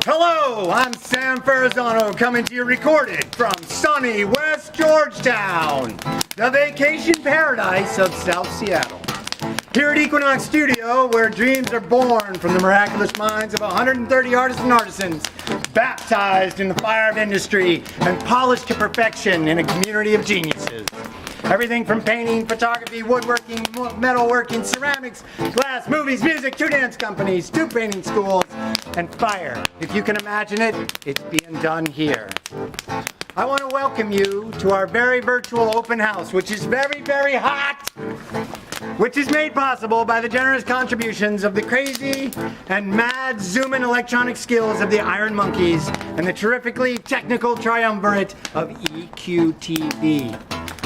Hello, I'm Sam Ferrazano coming to you recorded from sunny West Georgetown, the vacation paradise of South Seattle. Here at Equinox Studio, where dreams are born from the miraculous minds of 130 artists and artisans, baptized in the fire of industry and polished to perfection in a community of geniuses. Everything from painting, photography, woodworking, metalworking, ceramics, glass, movies, music, 2 dance companies, 2 painting schools, and fire. If you can imagine it, it's being done here. I want to welcome you to our very virtual open house, which is very, very hot, which is made possible by the generous contributions of the crazy and mad zoom-in electronic skills of the Iron Monkeys and the terrifically technical triumvirate of EQTV.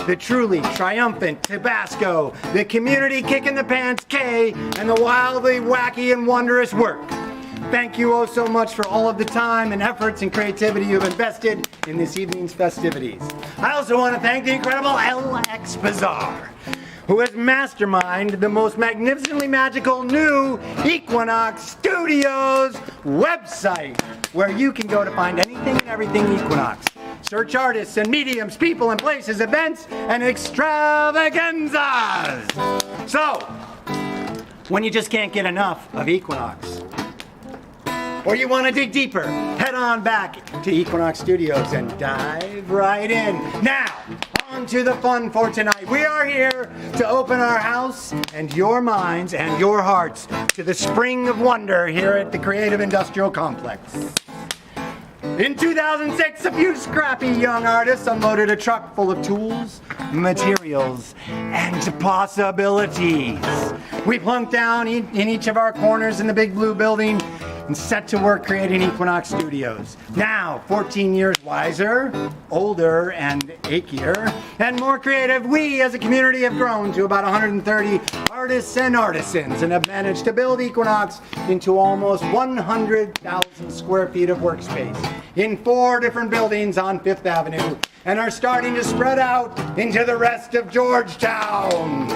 The truly triumphant Tabasco, the community kick in the pants K, and the wildly wacky and wondrous work. Thank you oh so much for all of the time and efforts and creativity you've invested in this evening's festivities. I also want to thank the incredible LX Bazaar, who has masterminded the most magnificently magical new Equinox Studios website, where you can go to find anything and everything Equinox. Search artists and mediums, people and places, events and extravaganzas. So, when you just can't get enough of Equinox, or you want to dig deeper, head on back to Equinox Studios and dive right in. Now, on to the fun for tonight. We are here to open our house and your minds and your hearts to the spring of wonder here at the Creative Industrial Complex. In 2006, a few scrappy young artists unloaded a truck full of tools, materials, and possibilities. We plunked down in each of our corners in the big blue building and set to work creating Equinox Studios. Now, 14 years wiser, older, and achier, and more creative, we as a community have grown to about 130 artists and artisans and have managed to build Equinox into almost 100,000 square feet of workspace in 4 different buildings on 5th Avenue and are starting to spread out into the rest of Georgetown.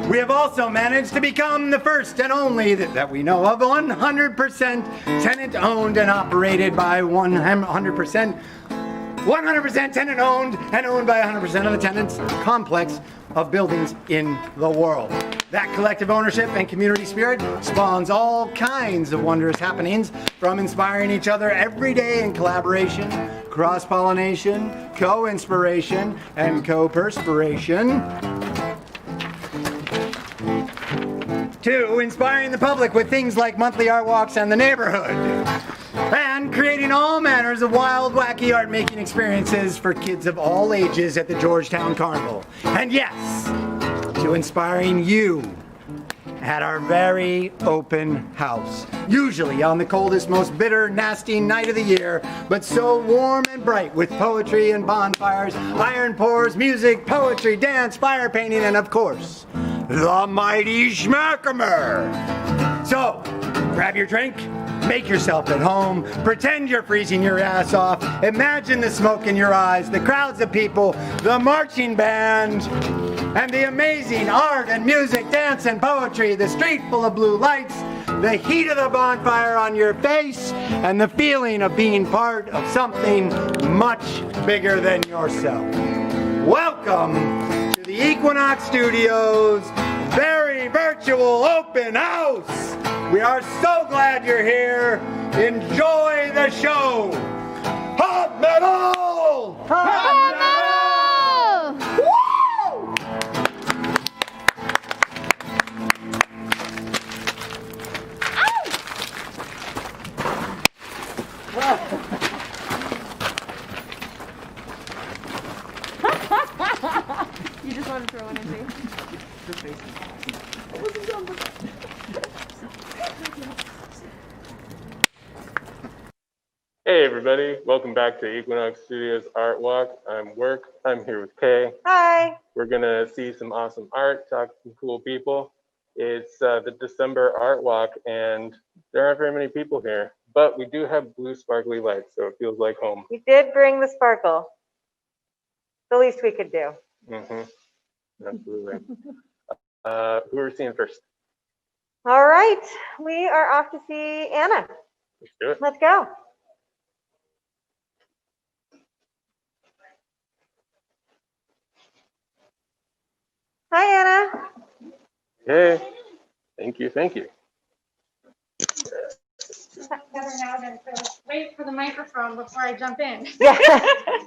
We have also managed to become the first and only that we know of 100% tenant owned and operated by 100% tenant owned and owned by 100% of the tenants complex of buildings in the world. That collective ownership and community spirit spawns all kinds of wondrous happenings, from inspiring each other every day in collaboration, cross-pollination, co-inspiration, and co-perspiration, to inspiring the public with things like monthly art walks and the neighborhood, and creating all manners of wild, wacky art-making experiences for kids of all ages at the Georgetown Carnival. And yes, to inspiring you at our very open house, usually on the coldest, most bitter, nasty night of the year, but so warm and bright with poetry and bonfires, iron pours, music, poetry, dance, fire painting, and of course, the mighty Schmackamer. So, grab your drink, make yourself at home, pretend you're freezing your ass off, imagine the smoke in your eyes, the crowds of people, the marching band, and the amazing art and music, dance and poetry, the street full of blue lights, the heat of the bonfire on your face, and the feeling of being part of something much bigger than yourself. Welcome to the Equinox Studios very virtual open house. We are so glad you're here. Enjoy the show. Hot metal! Hot metal! Woo! You just want to throw one in there? Hey everybody, welcome back to Equinox Studios Art Walk. I'm here with Kay. Hi. We're gonna see some awesome art, talk to some cool people. It's the December Art Walk and there aren't very many people here, but we do have blue sparkly lights, so it feels like home. You did bring the sparkle. The least we could do. Absolutely. Who are we seeing first? All right, we are off to see Anna. Let's do it. Let's go. Hi, Anna. Hey, thank you, thank you. Better now than to wait for the microphone before I jump in. Yeah,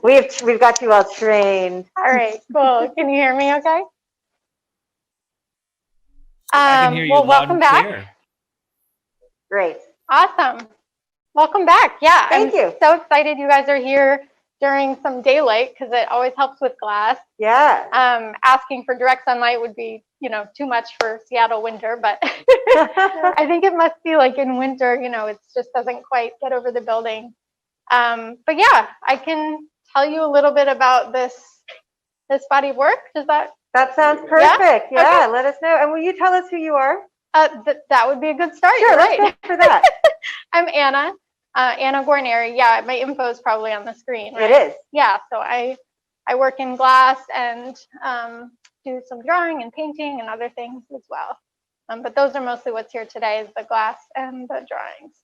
we've got you all trained. All right, cool. Can you hear me okay? I can hear you Well, loud welcome and back. clear. Great. Awesome. Welcome back. Yeah, Thank you. So excited you guys are here during some daylight because it always helps with glass. Yeah. Asking for direct sunlight would be, too much for Seattle winter, but I think it must be like in winter, it just doesn't quite get over the building. But yeah, I can tell you a little bit about this body of work. Does that? That sounds perfect. Yeah, Okay. let us know. And will you tell us who you are? That would be a good start. Sure, You're let's right. go for that. I'm Anna. Anna Guarneri. Yeah, my info is probably on the screen. Right? It is. Yeah, so I work in glass and do some drawing and painting and other things as well. But those are mostly what's here today is the glass and the drawings.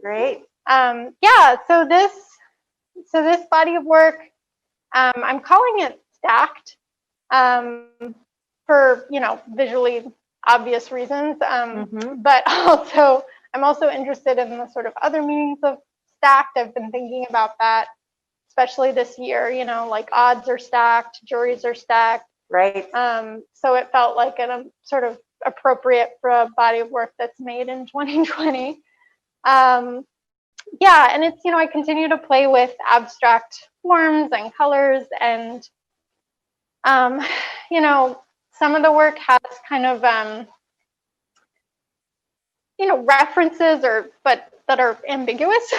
Great. Yeah, so this body of work, I'm calling it stacked for visually obvious reasons, but also I'm also interested in the sort of other meanings of stacked. I've been thinking about that, especially this year. Like odds are stacked, juries are stacked. Right. So it felt like a sort of appropriate for a body of work that's made in 2020. Yeah, and it's, I continue to play with abstract forms and colors and, some of the work has kind of, references but that are ambiguous.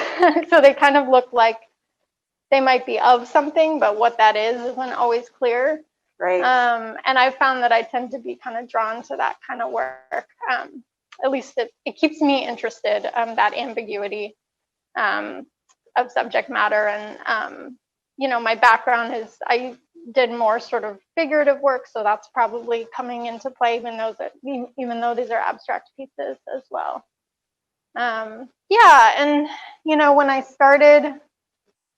So they kind of look like they might be of something, but what that is isn't always clear. Right. And I found that I tend to be kind of drawn to that kind of work. At least it keeps me interested, that ambiguity of subject matter. And, my background is I did more sort of figurative work, so that's probably coming into play, even though these are abstract pieces as well. Yeah, and, when I started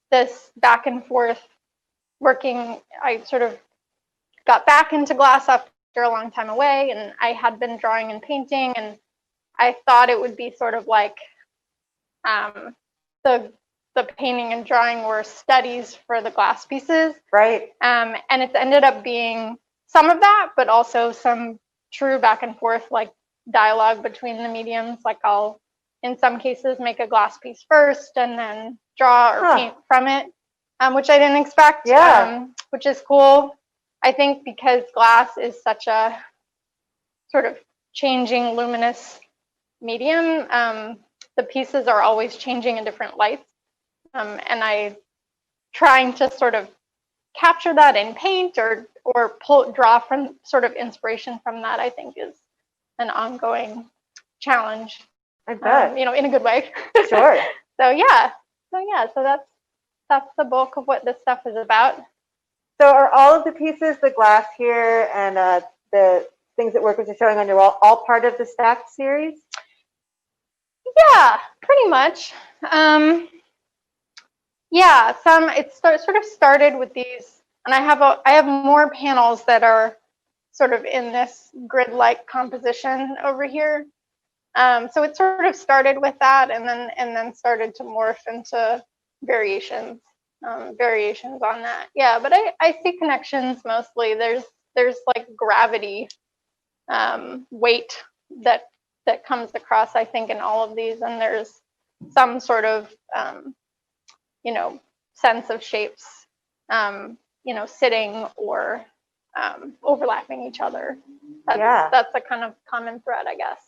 this back and forth working, I sort of got back into glass after a long time away, and I had been drawing and painting, and I thought it would be sort of like the painting and drawing were studies for the glass pieces. Right. And it's ended up being some of that, but also some true back and forth, like dialogue between the mediums. Like I'll, in some cases, make a glass piece first and then draw or paint from it, which I didn't expect, which is cool. I think because glass is such a sort of changing, luminous medium, the pieces are always changing in different lights. And I trying to sort of capture that in paint or draw from sort of inspiration from that, I think is an ongoing challenge. I bet. In a good way. Sure. So that's the bulk of what this stuff is about. So are all of the pieces, the glass here and the things that workers are showing on your wall, all part of the stacked series? Yeah, pretty much. Yeah, sort of started with these, and I have more panels that are sort of in this grid-like composition over here. So it sort of started with that, and then started to morph into variations on that. Yeah, but I see connections mostly. There's like gravity, weight that comes across, I think, in all of these, and there's some sort of sense of shapes, sitting or overlapping each other. That's a kind of common thread, I guess.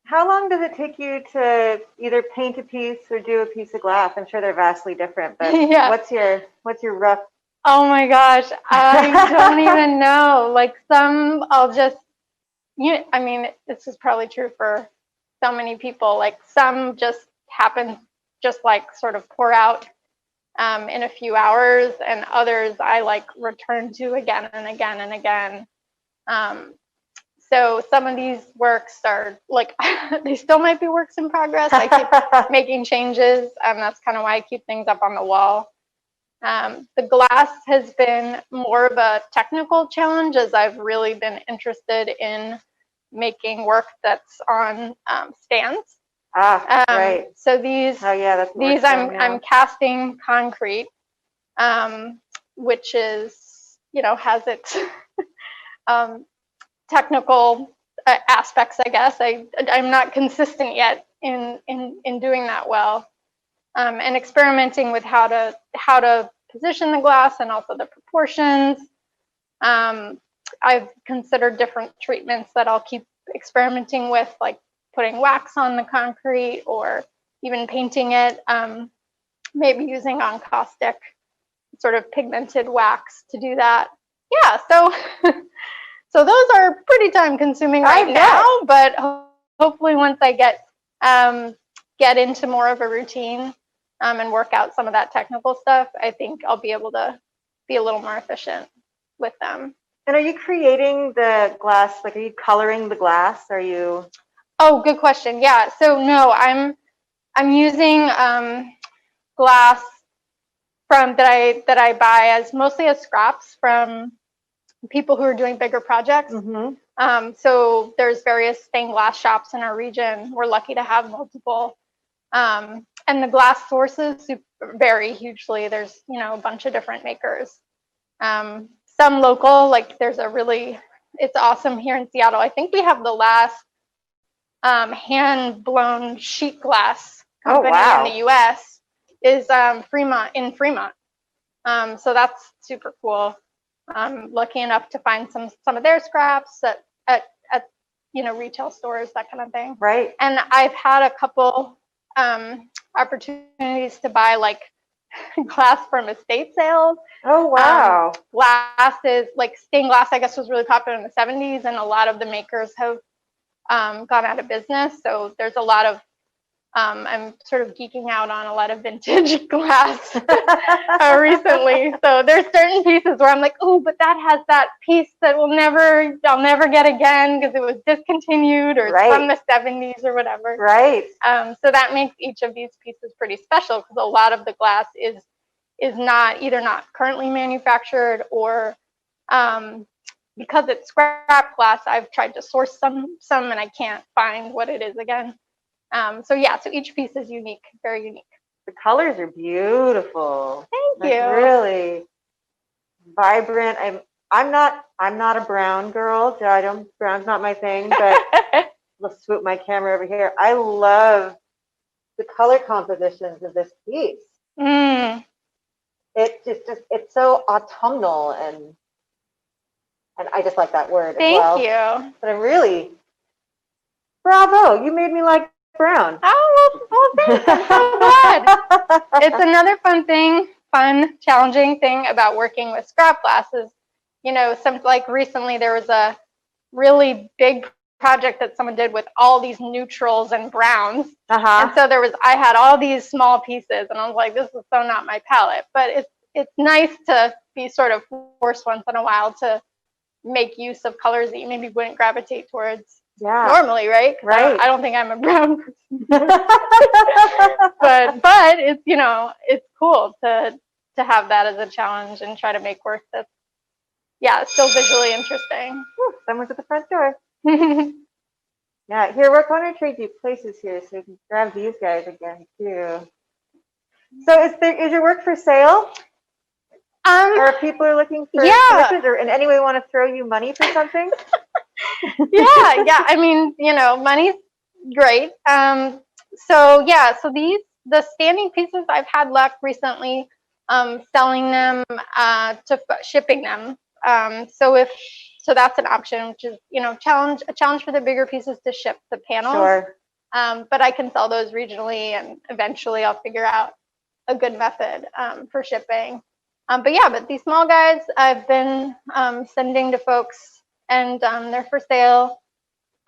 How long does it take you to either paint a piece or do a piece of glass? I'm sure they're vastly different, but Yeah. what's your rough? Oh my gosh, I don't even know. Like some, I'll just, I mean, this is probably true for so many people. Like some just happen, just like sort of pour out in a few hours, and others I like return to again and again and again. So some of these works are like, they still might be works in progress. I keep making changes. That's kind of why I keep things up on the wall. The glass has been more of a technical challenge, as I've really been interested in making work that's on stands. Right. So these, Oh yeah, that's these I'm casting concrete, which is, you know, has its technical aspects, I guess. I'm not consistent yet in doing that well, and experimenting with how to position the glass and also the proportions. I've considered different treatments that I'll keep experimenting with, like putting wax on the concrete or even painting it, maybe using encaustic, sort of pigmented wax to do that. Yeah, so so those are pretty time consuming right now, but hopefully once I get into more of a routine and work out some of that technical stuff, I think I'll be able to be a little more efficient with them. And are you creating the glass, like are you coloring the glass? Are you? Oh, good question. Yeah, so no, I'm using glass from that I buy as mostly as scraps from people who are doing bigger projects. Mm-hmm. So there's various stained glass shops in our region. We're lucky to have multiple. And the glass sources vary hugely. There's, you know, a bunch of different makers. Some local, like there's it's awesome here in Seattle. I think we have the last hand blown sheet glass company in the US is Fremont. So that's super cool. I'm lucky enough to find some of their scraps at you know, retail stores, that kind of thing. Right. And I've had a couple opportunities to buy like glass from estate sales. Oh wow. Glass is like stained glass, I guess, was really popular in the 70s, and a lot of the makers have gone out of business. So there's a lot of I'm sort of geeking out on a lot of vintage glass recently. So there's certain pieces where I'm like, oh, but that has that piece that I'll never get again because it was discontinued or it's from the 70s or whatever. Right. So that makes each of these pieces pretty special because a lot of the glass is either not currently manufactured or because it's scrap glass, I've tried to source some and I can't find what it is again. So yeah, so each piece is unique, very unique. The colors are beautiful. Thank you. Really vibrant. I'm not a brown girl. Brown's not my thing, but let's swoop my camera over here. I love the color compositions of this piece. It's so autumnal and I just like that word. Thank you. But I'm really, bravo, you made me like brown. Oh, well thanks. I'm so glad. It's another fun, challenging thing about working with scrap glasses. You know, like recently there was a really big project that someone did with all these neutrals and browns. And so I had all these small pieces and I was like, this is so not my palette. But it's nice to be sort of forced once in a while to make use of colors that you maybe wouldn't gravitate towards normally, right? Right. I don't think I'm a brown person. but it's, you know, it's cool to have that as a challenge and try to make work that's still visually interesting. Whew, someone's at the front door. Yeah, here we're going to trade you places here so you can grab these guys again too. So is your work for sale? Or if people are looking for purchases or in any way want to throw you money for something? yeah. I mean, you know, money's great. So the standing pieces, I've had luck recently selling them to shipping them. So that's an option, which is, you know, a challenge for the bigger pieces to ship the panels. Sure. But I can sell those regionally, and eventually I'll figure out a good method for shipping. But these small guys I've been sending to folks, and they're for sale.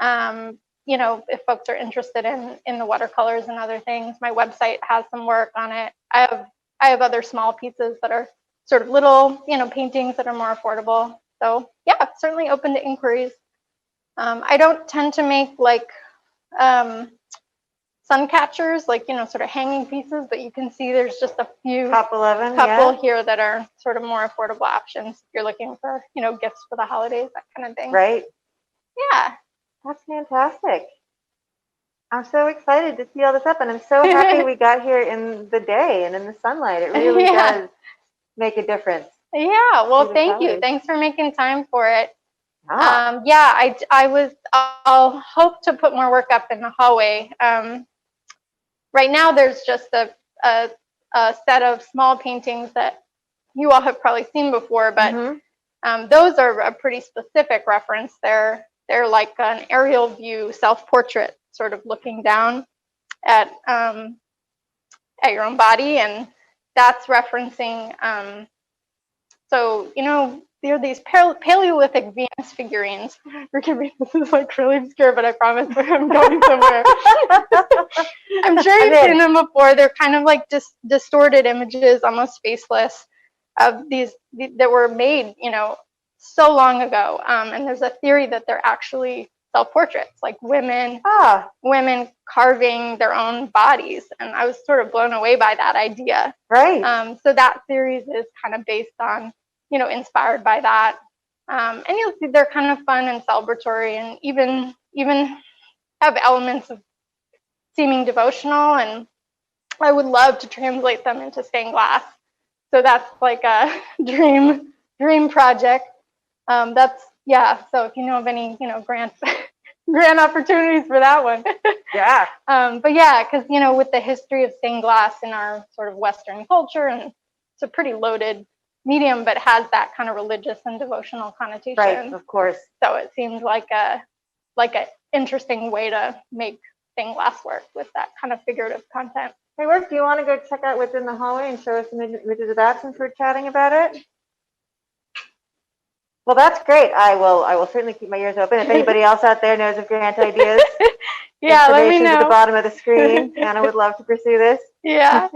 You know, if folks are interested in the watercolors and other things, my website has some work on it. I have other small pieces that are sort of little, you know, paintings that are more affordable. So yeah, certainly open to inquiries. I don't tend to make like sun catchers, like, sort of hanging pieces, but you can see there's just a few Couple of them, couple yeah. here that are sort of more affordable options if you're looking for, gifts for the holidays, that kind of thing. Right. Yeah. That's fantastic. I'm so excited to see all this up, and I'm so happy we got here in the day and in the sunlight. It really Yeah. does make a difference. Yeah. Well, See the thank you. colors. Thanks for making time for it. Ah, Yeah, I'll hope to put more work up in the hallway. Right now, there's just a set of small paintings that you all have probably seen before, but those are a pretty specific reference. They're like an aerial view self-portrait, sort of looking down at your own body, and that's referencing. So there are these Paleolithic Venus figurines. Forgive me, this is like really obscure, but I promise I'm going somewhere. I'm sure you've seen them before. They're kind of like just distorted images, almost faceless, of these that were made, so long ago. And there's a theory that they're actually self-portraits, like women carving their own bodies. And I was sort of blown away by that idea. right. So that series is kind of based on, inspired by that. And you'll see they're kind of fun and celebratory, and even have elements of seeming devotional. And I would love to translate them into stained glass. So that's like a dream project. So if you know of any, grant opportunities for that one. Yeah. But yeah, because, with the history of stained glass in our sort of Western culture, and it's a pretty loaded medium, but has that kind of religious and devotional connotation. Right, of course. So it seems like a interesting way to make stained glass work with that kind of figurative content. Hey, Work, do you want to go check out what's in the hallway and show us some images of that since we're chatting about it? Well, that's great. I will certainly keep my ears open. If anybody else out there knows of grant ideas, Yeah, let me information's at the know. bottom of the screen. Anna would love to pursue this. Yeah.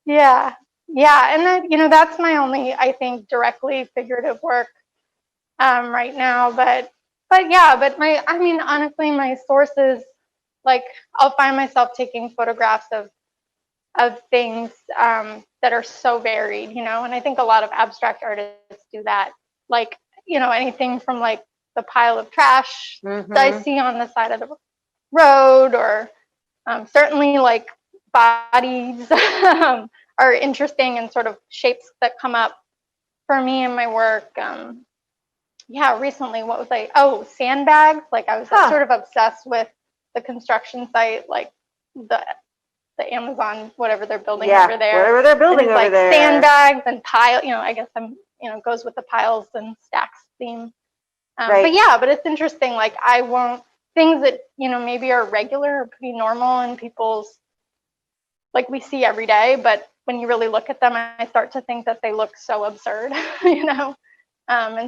Yeah. And then, that's my only, I think, directly figurative work right now. But honestly, my sources, like, I'll find myself taking photographs of things that are so varied, and I think a lot of abstract artists do that. Like, anything from like the pile of trash that I see on the side of the road, or certainly like bodies are interesting, and sort of shapes that come up for me in my work. Recently, what was sandbags. Like, I was sort of obsessed with the construction site, like the Amazon, whatever they're building over there. Whatever they're building over there. Sandbags and pile, I guess goes with the piles and stacks theme. Right. But it's interesting. Like, things that, maybe are regular or pretty normal in people's, like, we see every day, but when you really look at them, I start to think that they look so absurd, and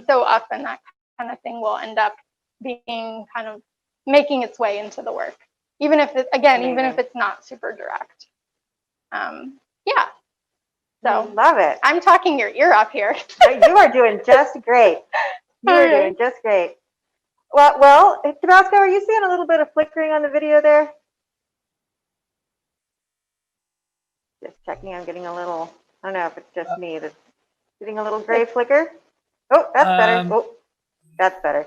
so often that kind of thing will end up being kind of making its way into the work, even if it's not super direct. So love it. I'm talking your ear off here. You are doing just great. You are doing just great. Well, Tabasco, are you seeing a little bit of flickering on the video there? Just checking. I'm getting a little, I don't know if it's just me that's getting a little gray flicker. Oh, that's better. Oh, that's better.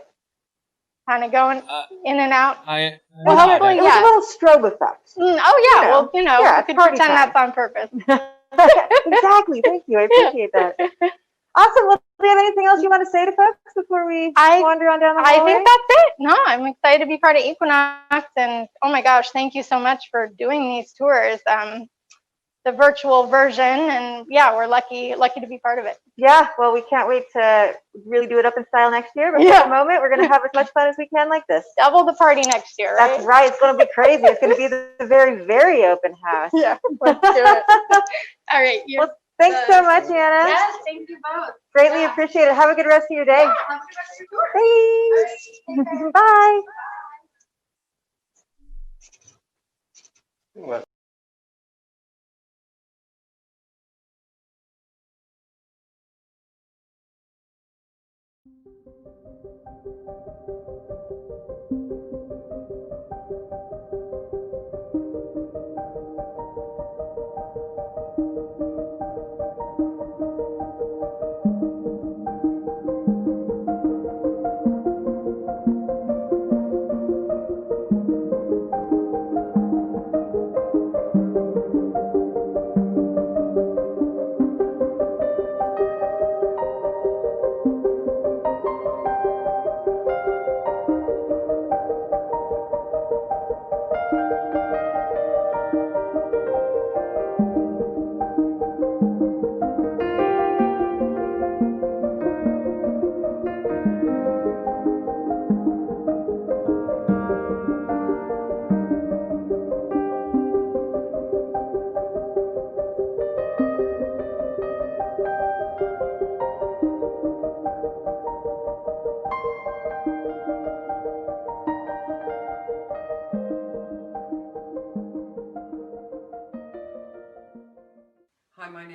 Kind of going in and out. It was a little strobe effect. Well, you could pretend that's on purpose. Exactly. Thank you. I appreciate that. Awesome. Well, do you have anything else you want to say to folks before we wander on down the hallway? I think that's it. No, I'm excited to be part of Equinox, and oh my gosh, thank you so much for doing these tours, the virtual version, and we're lucky to be part of it. Yeah, well, we can't wait to really do it up in style next year, but for the moment, we're going to have as much fun as we can like this. Double the party next year, right? That's right. It's going to be crazy. It's going to be the very, very open house. Yeah, let's do it. All right. Well, thanks so much, Anna. Yes, thank you both. Greatly appreciate it. Have a good rest of your day. Yeah, have a good rest of your tour. Thanks. Bye. Well,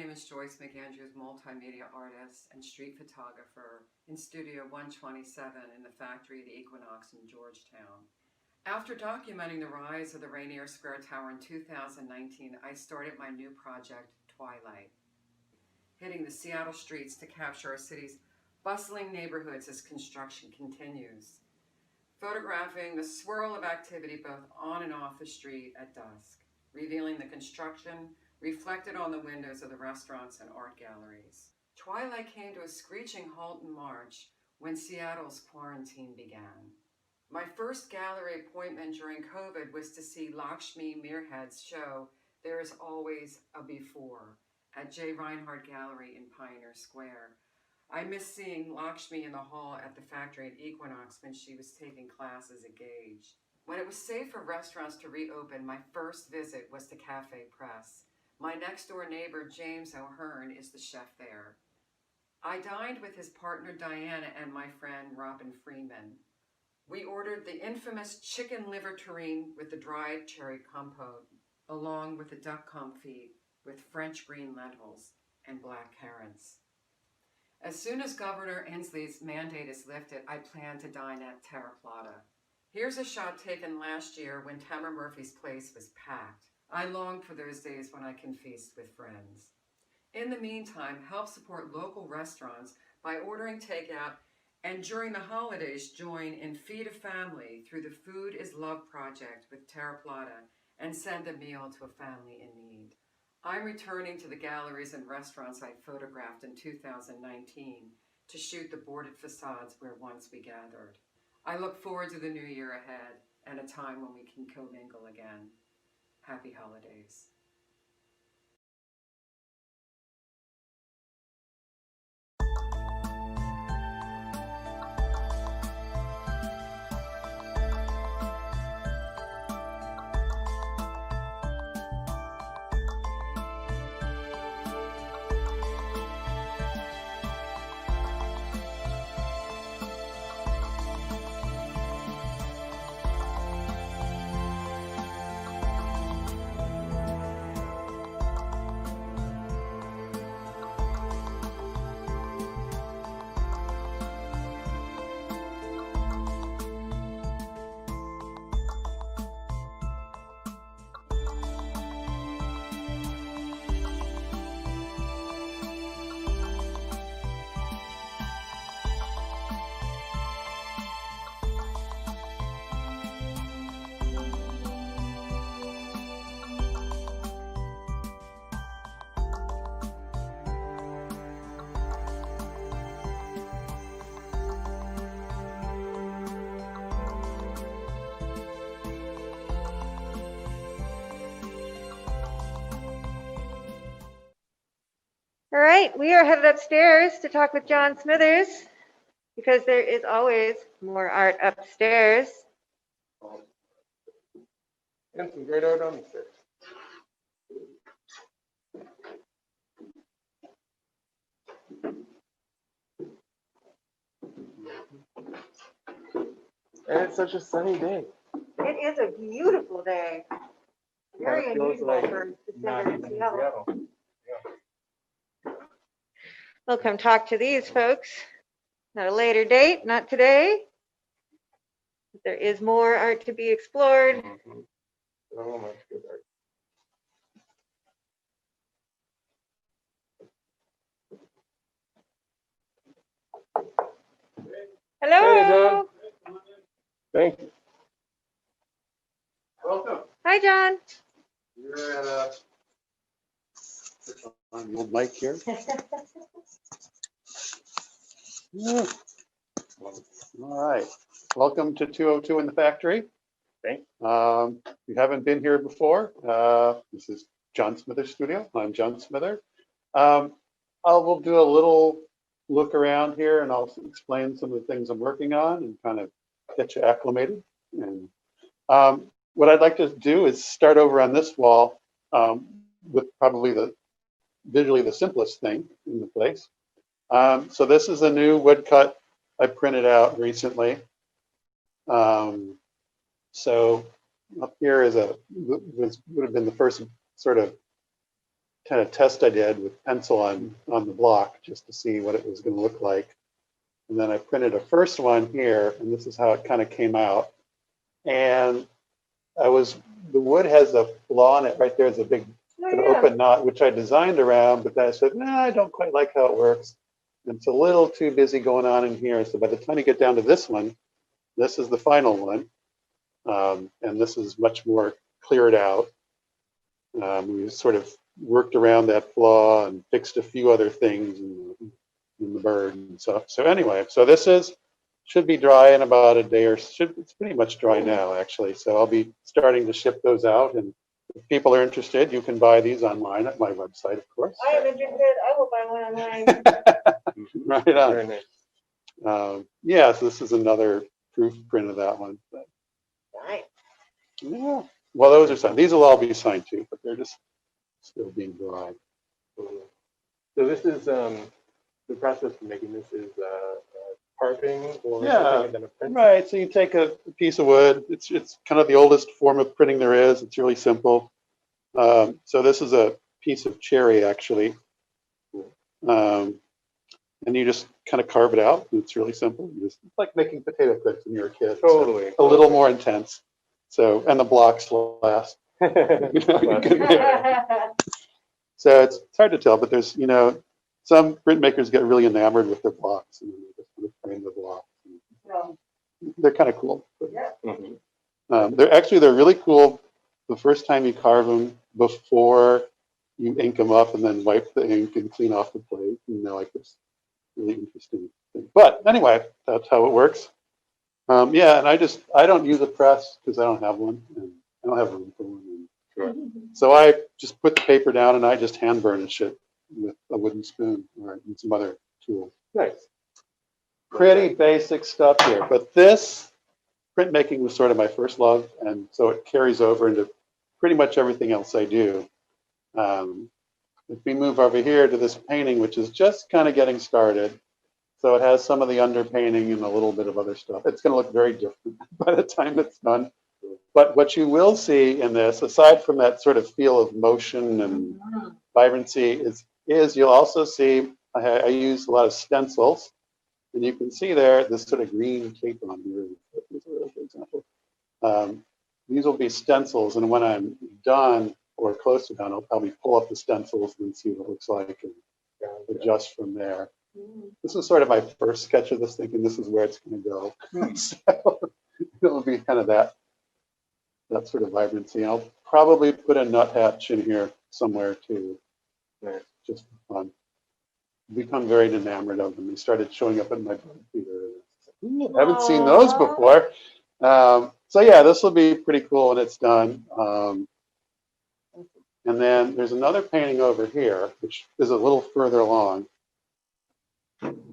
name is Joyce McAndrews, multimedia artist and street photographer in Studio 127 in the factory at Equinox in Georgetown. After documenting the rise of the Rainier Square Tower in 2019, I started my new project, Twilight, hitting the Seattle streets to capture our city's bustling neighborhoods as construction continues, photographing the swirl of activity both on and off the street at dusk, revealing the construction reflected on the windows of the restaurants and art galleries. Twilight came to a screeching halt in March when Seattle's quarantine began. My first gallery appointment during COVID was to see Lakshmi Mirhead's show, There Is Always a Before, at J. Reinhardt Gallery in Pioneer Square. I missed seeing Lakshmi in the hall at the factory at Equinox when she was taking classes at Gage. When it was safe for restaurants to reopen, my first visit was to Cafe Press. My next-door neighbor, James O'Hearn, is the chef there. I dined with his partner, Diana, and my friend, Robin Freeman. We ordered the infamous chicken liver terrine with the dried cherry compote, along with the duck confit with French green lentils and black currants. As soon as Governor Inslee's mandate is lifted, I plan to dine at Terra Plata. Here's a shot taken last year when Tamara Murphy's place was packed. I long for those days when I can feast with friends. In the meantime, help support local restaurants by ordering takeout, and during the holidays, join in Feed a Family through the Food is Love project with Terra Plata and send a meal to a family in need. I'm returning to the galleries and restaurants I photographed in 2019 to shoot the boarded facades where once we gathered. I look forward to the new year ahead and a time when we can commingle again. Happy holidays. All right, we are headed upstairs to talk with John Smithers because there is always more art upstairs. And some great art on the stairs. And it's such a sunny day. It is a beautiful day. Very Kinda feels unusual like for not December in even in Seattle. Seattle. We'll come talk to these folks at a later date, not today. There is more art to be explored. Mhm. So much good art. Hello. Hey, John. Thank you. Welcome. Hi, John. You're at on the old mic here. Yeah. All right. Welcome to 202 in the factory. Thanks. You haven't been here before. This is John Smithers Studio. I'm John Smither. We'll do a little look around here and I'll explain some of the things I'm working on and kind of get you acclimated. And what I'd like to do is start over on this wall with probably visually the simplest thing in the place. So this is a new woodcut I printed out recently. So up here is would have been the first sort of kind of test I did with pencil on the block just to see what it was going to look like. And then I printed a first one here, and this is how it kind of came out. And the wood has a flaw in it right there. It's a big sort of open knot, which I designed around, but then I said, nah, I don't quite like how it works. And it's a little too busy going on in here. So by the time you get down to this one, this is the final one. And this is much more cleared out. We sort of worked around that flaw and fixed a few other things in the bird and stuff. So anyway, so this should be dry in about a day it's pretty much dry now actually. So I'll be starting to ship those out, and if people are interested, you can buy these online at my website, of course. I am interested. I will buy one online. Right on. Very nice. Yeah, so this is another proof print of that one. But, Nice. yeah. Well, those are signed. These will all be signed too, but they're just still being dried. So this is the process of making this is carving or Yeah, something and then a print. right. So you take a piece of wood. It's kind of the oldest form of printing there is. It's really simple. So this is a piece of cherry actually. And you just kind of carve it out. It's really simple. It's like making potato chips when you're a kid. Totally. So a little more intense. So, and the blocks last. You know, you can- so it's hard to tell, but there's, some printmakers get really enamored with their blocks and they just kind of frame the block. They're kind of cool. But, Mhm. they're really cool the first time you carve them before you ink them up and then wipe the ink and clean off the plate. And they're like this really interesting thing. But anyway, that's how it works. Yeah, and I don't use a press because I don't have one and I don't have room for one. So I just put the paper down and I just hand burnish it with a wooden spoon or some other tool. Nice. Pretty basic stuff here, but this printmaking was sort of my first love, and so it carries over into pretty much everything else I do. If we move over here to this painting, which is just kind of getting started, so it has some of the underpainting and a little bit of other stuff. It's going to look very different by the time it's done. But what you will see in this, aside from that sort of feel of motion and vibrancy, is you'll also see I use a lot of stencils. And you can see there this sort of green tape on here, for example. These will be stencils, and when I'm done or close to done, I'll probably pull up the stencils and see what it looks like and adjust from there. This is sort of my first sketch of this, thinking this is where it's going to go. So it'll be kind of that sort of vibrancy. I'll probably put a nuthatch in here somewhere too, just for fun. Become very enamored of them. They started showing up at my bird feeder. I haven't seen those before. So yeah, this will be pretty cool when it's done. And then there's another painting over here, which is a little further along.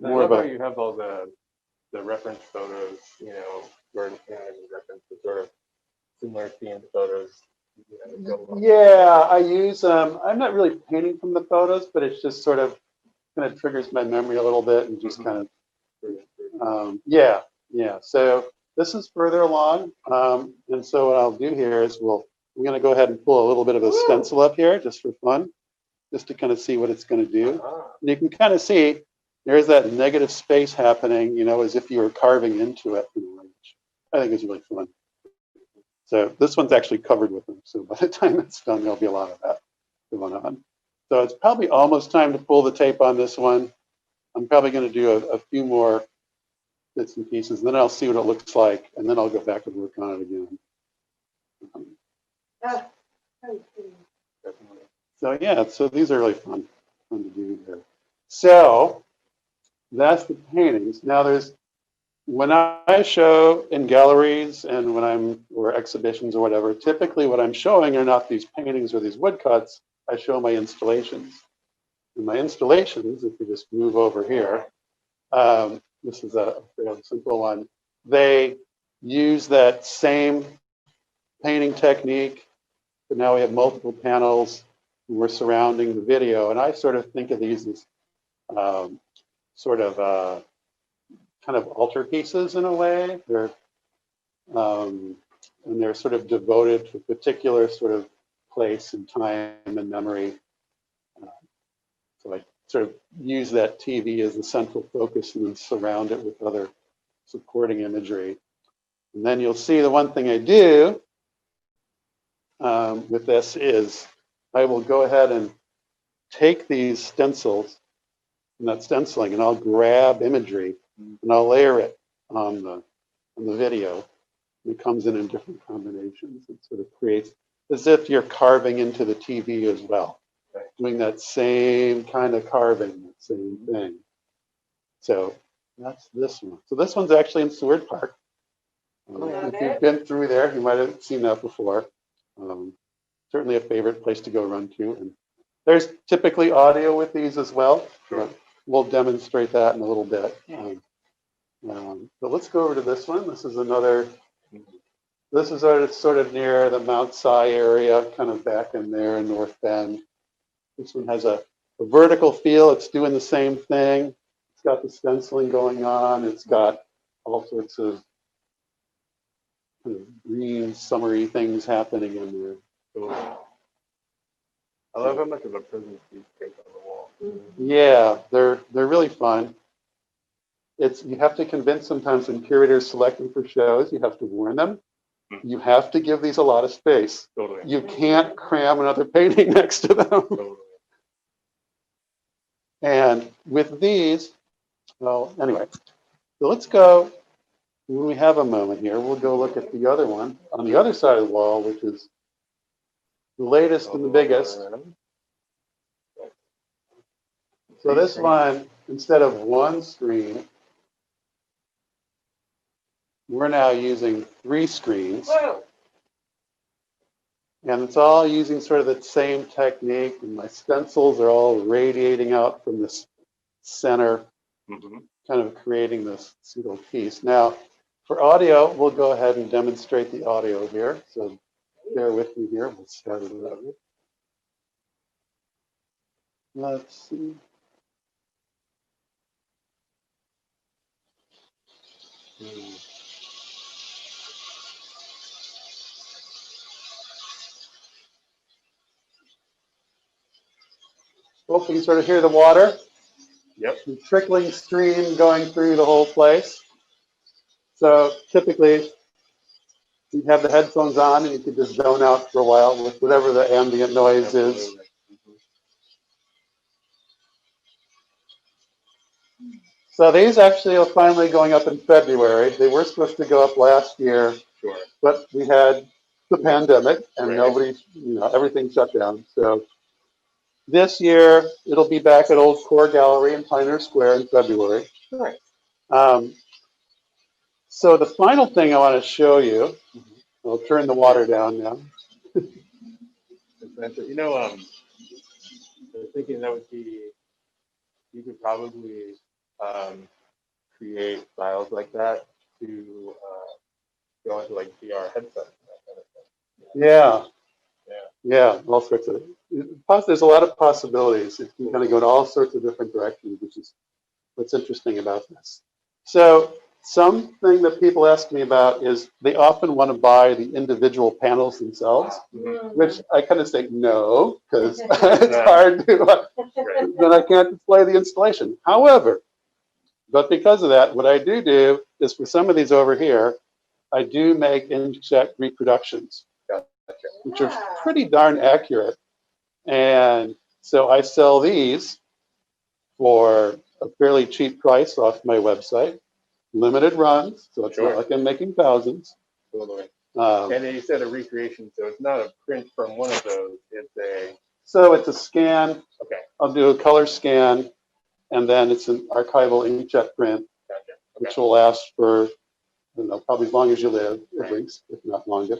More about you have all the reference photos, where reference to sort of similar themed photos. Yeah, I use. I'm not really painting from the photos, but it's just sort of kind of triggers my memory a little bit and just kind of. Yeah. So this is further along, and so what I'll do here is I'm going to go ahead and pull a little bit of a stencil up here just for fun, just to kind of see what it's going to do. And you can kind of see there's that negative space happening, as if you were carving into it, which I think is really fun. So this one's actually covered with them. So by the time it's done, there'll be a lot of that going on. So it's probably almost time to pull the tape on this one. I'm probably going to do a few more bits and pieces, and then I'll see what it looks like, and then I'll go back and work on it again. So yeah, so these are really fun to do here. So that's the paintings. Now when I show in galleries and or exhibitions or whatever, typically what I'm showing are not these paintings or these woodcuts. I show my installations. And my installations, if we just move over here, this is a fairly simple one. They use that same painting technique, but now we have multiple panels and we're surrounding the video. And I sort of think of these as kind of altarpieces in a way. And they're sort of devoted to a particular sort of place and time and memory. So I sort of use that TV as the central focus and then surround it with other supporting imagery. And then you'll see the one thing I do with this is I will go ahead and take these stencils and that stenciling, and I'll grab imagery and I'll layer it on the video. It comes in different combinations. It sort of creates as if you're carving into the TV as well, doing that same kind of carving, that same thing. So that's this one. So this one's actually in Seward Park. If you've been through there, you might have seen that before. Certainly a favorite place to go run to. And there's typically audio with these as well. We'll demonstrate that in a little bit. But let's go over to this one. This is another. This is sort of near the Mount Si area, kind of back in there in North Bend. This one has a vertical feel. It's doing the same thing. It's got the stenciling going on. It's got all sorts of kind of green, summery things happening in there. I love how much of a presence these take on the wall. Yeah, they're really fun. You have to convince sometimes when curators select them for shows, you have to warn them. You have to give these a lot of space. Totally. You can't cram another painting next to them. Totally. And with these, well, anyway, so let's go, when we have a moment here, we'll go look at the other one on the other side of the wall, which is the latest and the biggest. So this one, instead of one screen, we're now using 3 screens. Whoa. And it's all using sort of the same technique. And my stencils are all radiating out from this center, kind of creating this pseudo piece. Now, for audio, we'll go ahead and demonstrate the audio here. So bear with me here. We'll start it out. Let's see. Hope you can sort of hear the water. Yep. The trickling stream going through the whole place. So typically, you have the headphones on and you could just zone out for a while with whatever the ambient noise is. So these actually are finally going up in February. They were supposed to go up last year, but we had the pandemic and nobody, everything shut down. So this year, it'll be back at Old Core Gallery in Pioneer Square in February. So the final thing I want to show you, I'll turn the water down now. I was thinking that would be, you could probably create files like that to go into like VR headsets. That kind of thing. Yeah, all sorts of. There's a lot of possibilities. It can kind of go in all sorts of different directions, which is what's interesting about this. So something that people ask me about is they often want to buy the individual panels themselves, which I kind of say no, because it's hard to, then I can't display the installation. However, but because of that, what I do is for some of these over here, I do make inkjet reproductions, which are pretty darn accurate. And so I sell these for a fairly cheap price off my website, limited runs, so it's not like I'm making thousands. Totally. And then you said a recreation, so it's not a print from one of those, it's a scan. Okay. I'll do a color scan, and then it's an archival inkjet print, which will last for, I don't know, probably as long as you live, at least, if not longer.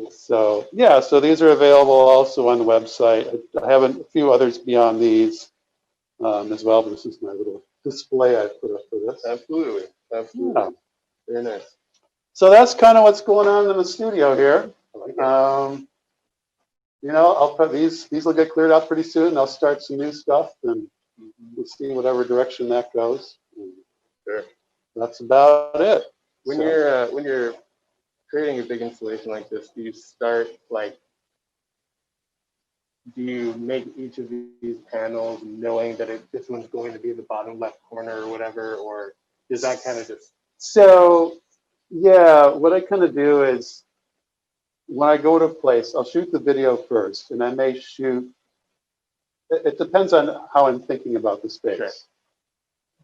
So yeah, so these are available also on the website. I have a few others beyond these as well, but this is my little display I put up for this. Absolutely. Yeah. Very nice. So that's kind of what's going on in the studio here. I'll put these will get cleared out pretty soon. I'll start some new stuff and we'll see whatever direction that goes. Sure. That's about it. When you're creating a big installation like this, do you start do you make each of these panels knowing that this one's going to be the bottom left corner or whatever, or is that kind of just? So, yeah, what I kind of do is when I go to a place, I'll shoot the video first, and I may shoot. It depends on how I'm thinking about the space. Sure.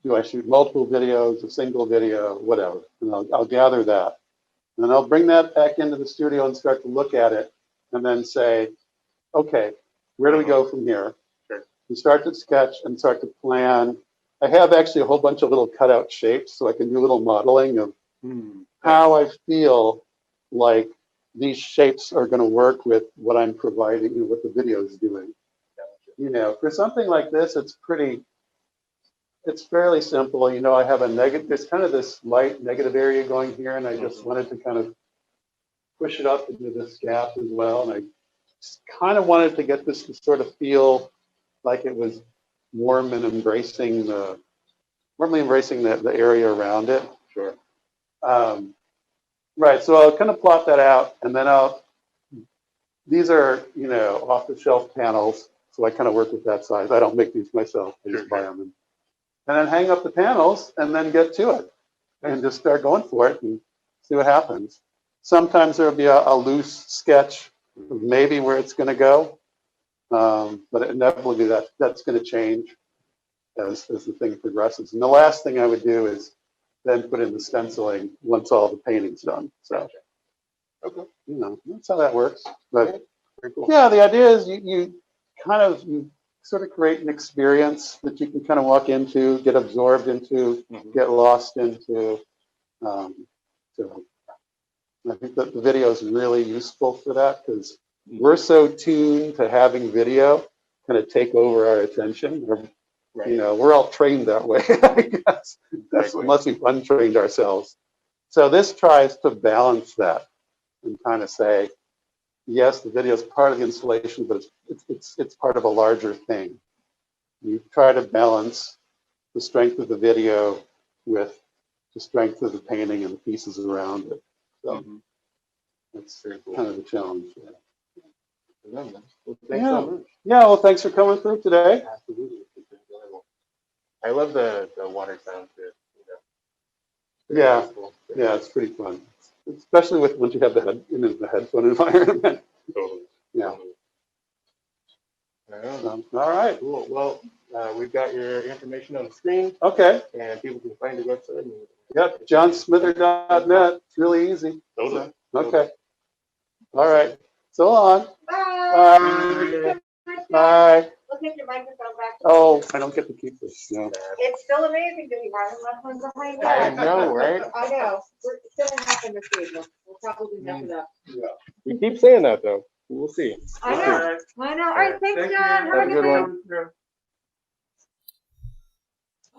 Do I shoot multiple videos, a single video, whatever? And I'll gather that. And then I'll bring that back into the studio and start to look at it and then say, okay, where do we go from here? Sure. And start to sketch and start to plan. I have actually a whole bunch of little cutout shapes so I can do a little modeling of how I feel like these shapes are going to work with what I'm providing and what the video is doing. You know, for something like this, it's fairly simple. You know, I have a negative, there's kind of this light negative area going here, and I just wanted to kind of push it up into this gap as well. And I just kind of wanted to get this to sort of feel like it was warm and warmly embracing the area around it. Sure. Right, so I'll kind of plot that out, and then these are, you know, off-the-shelf panels, so I kind of work with that size. I don't make these myself, I just buy them. And then hang up the panels, and then get to it, and just start going for it, and see what happens. Sometimes there'll be a loose sketch of maybe where it's going to go, but inevitably that's going to change as the thing progresses. And the last thing I would do is then put in the stenciling once all the painting's done. So, okay, you know, that's how that works. But very cool. Yeah, the idea is you sort of create an experience that you can kind of walk into, get absorbed into, get lost into. So I think that the video is really useful for that because we're so tuned to having video kind of take over our attention. Right. You know, we're all trained that way, I guess. That's unless we've untrained ourselves. So this tries to balance that and kind of say, yes, the video is part of the installation, but it's part of a larger thing. You try to balance the strength of the video with the strength of the painting and the pieces around it. So that's kind of the challenge. Well, thanks so much. Yeah, well, thanks for coming through today. Absolutely. I love the water sound too. You know. Yeah, yeah, it's pretty fun, especially once you have the headphone environment. Totally. Yeah. Totally. All right. Cool. Well, we've got your information on the screen. Okay. And people can find your website. Yep. johnsmither.net. It's really easy. Totally. Okay. All right. So long. Bye. Bye. Bye. We'll take your microphone back. Oh, I don't get to keep this. No. It's still amazing that you have left one behind you. I know, right? I know. We're still in half in the table. We'll probably mess it up. Yeah. We keep saying that though. We'll see. I know. I know. All right. Thanks, John. Have a good one.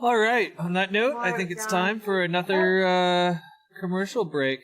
All right. On that note, I think it's time for another commercial break.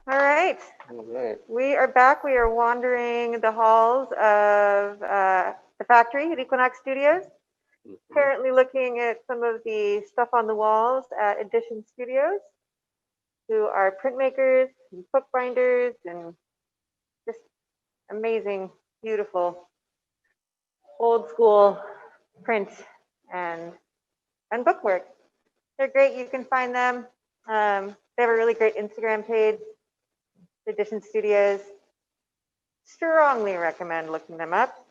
All right. All right. We are back. We are wandering the halls of the factory at Equinox Studios. Currently looking at some of the stuff on the walls at Edition Studios, who are printmakers and bookbinders and just amazing, beautiful, old school print and bookwork. They're great. You can find them. They have a really great Instagram page, Edition Studios. Strongly recommend looking them up.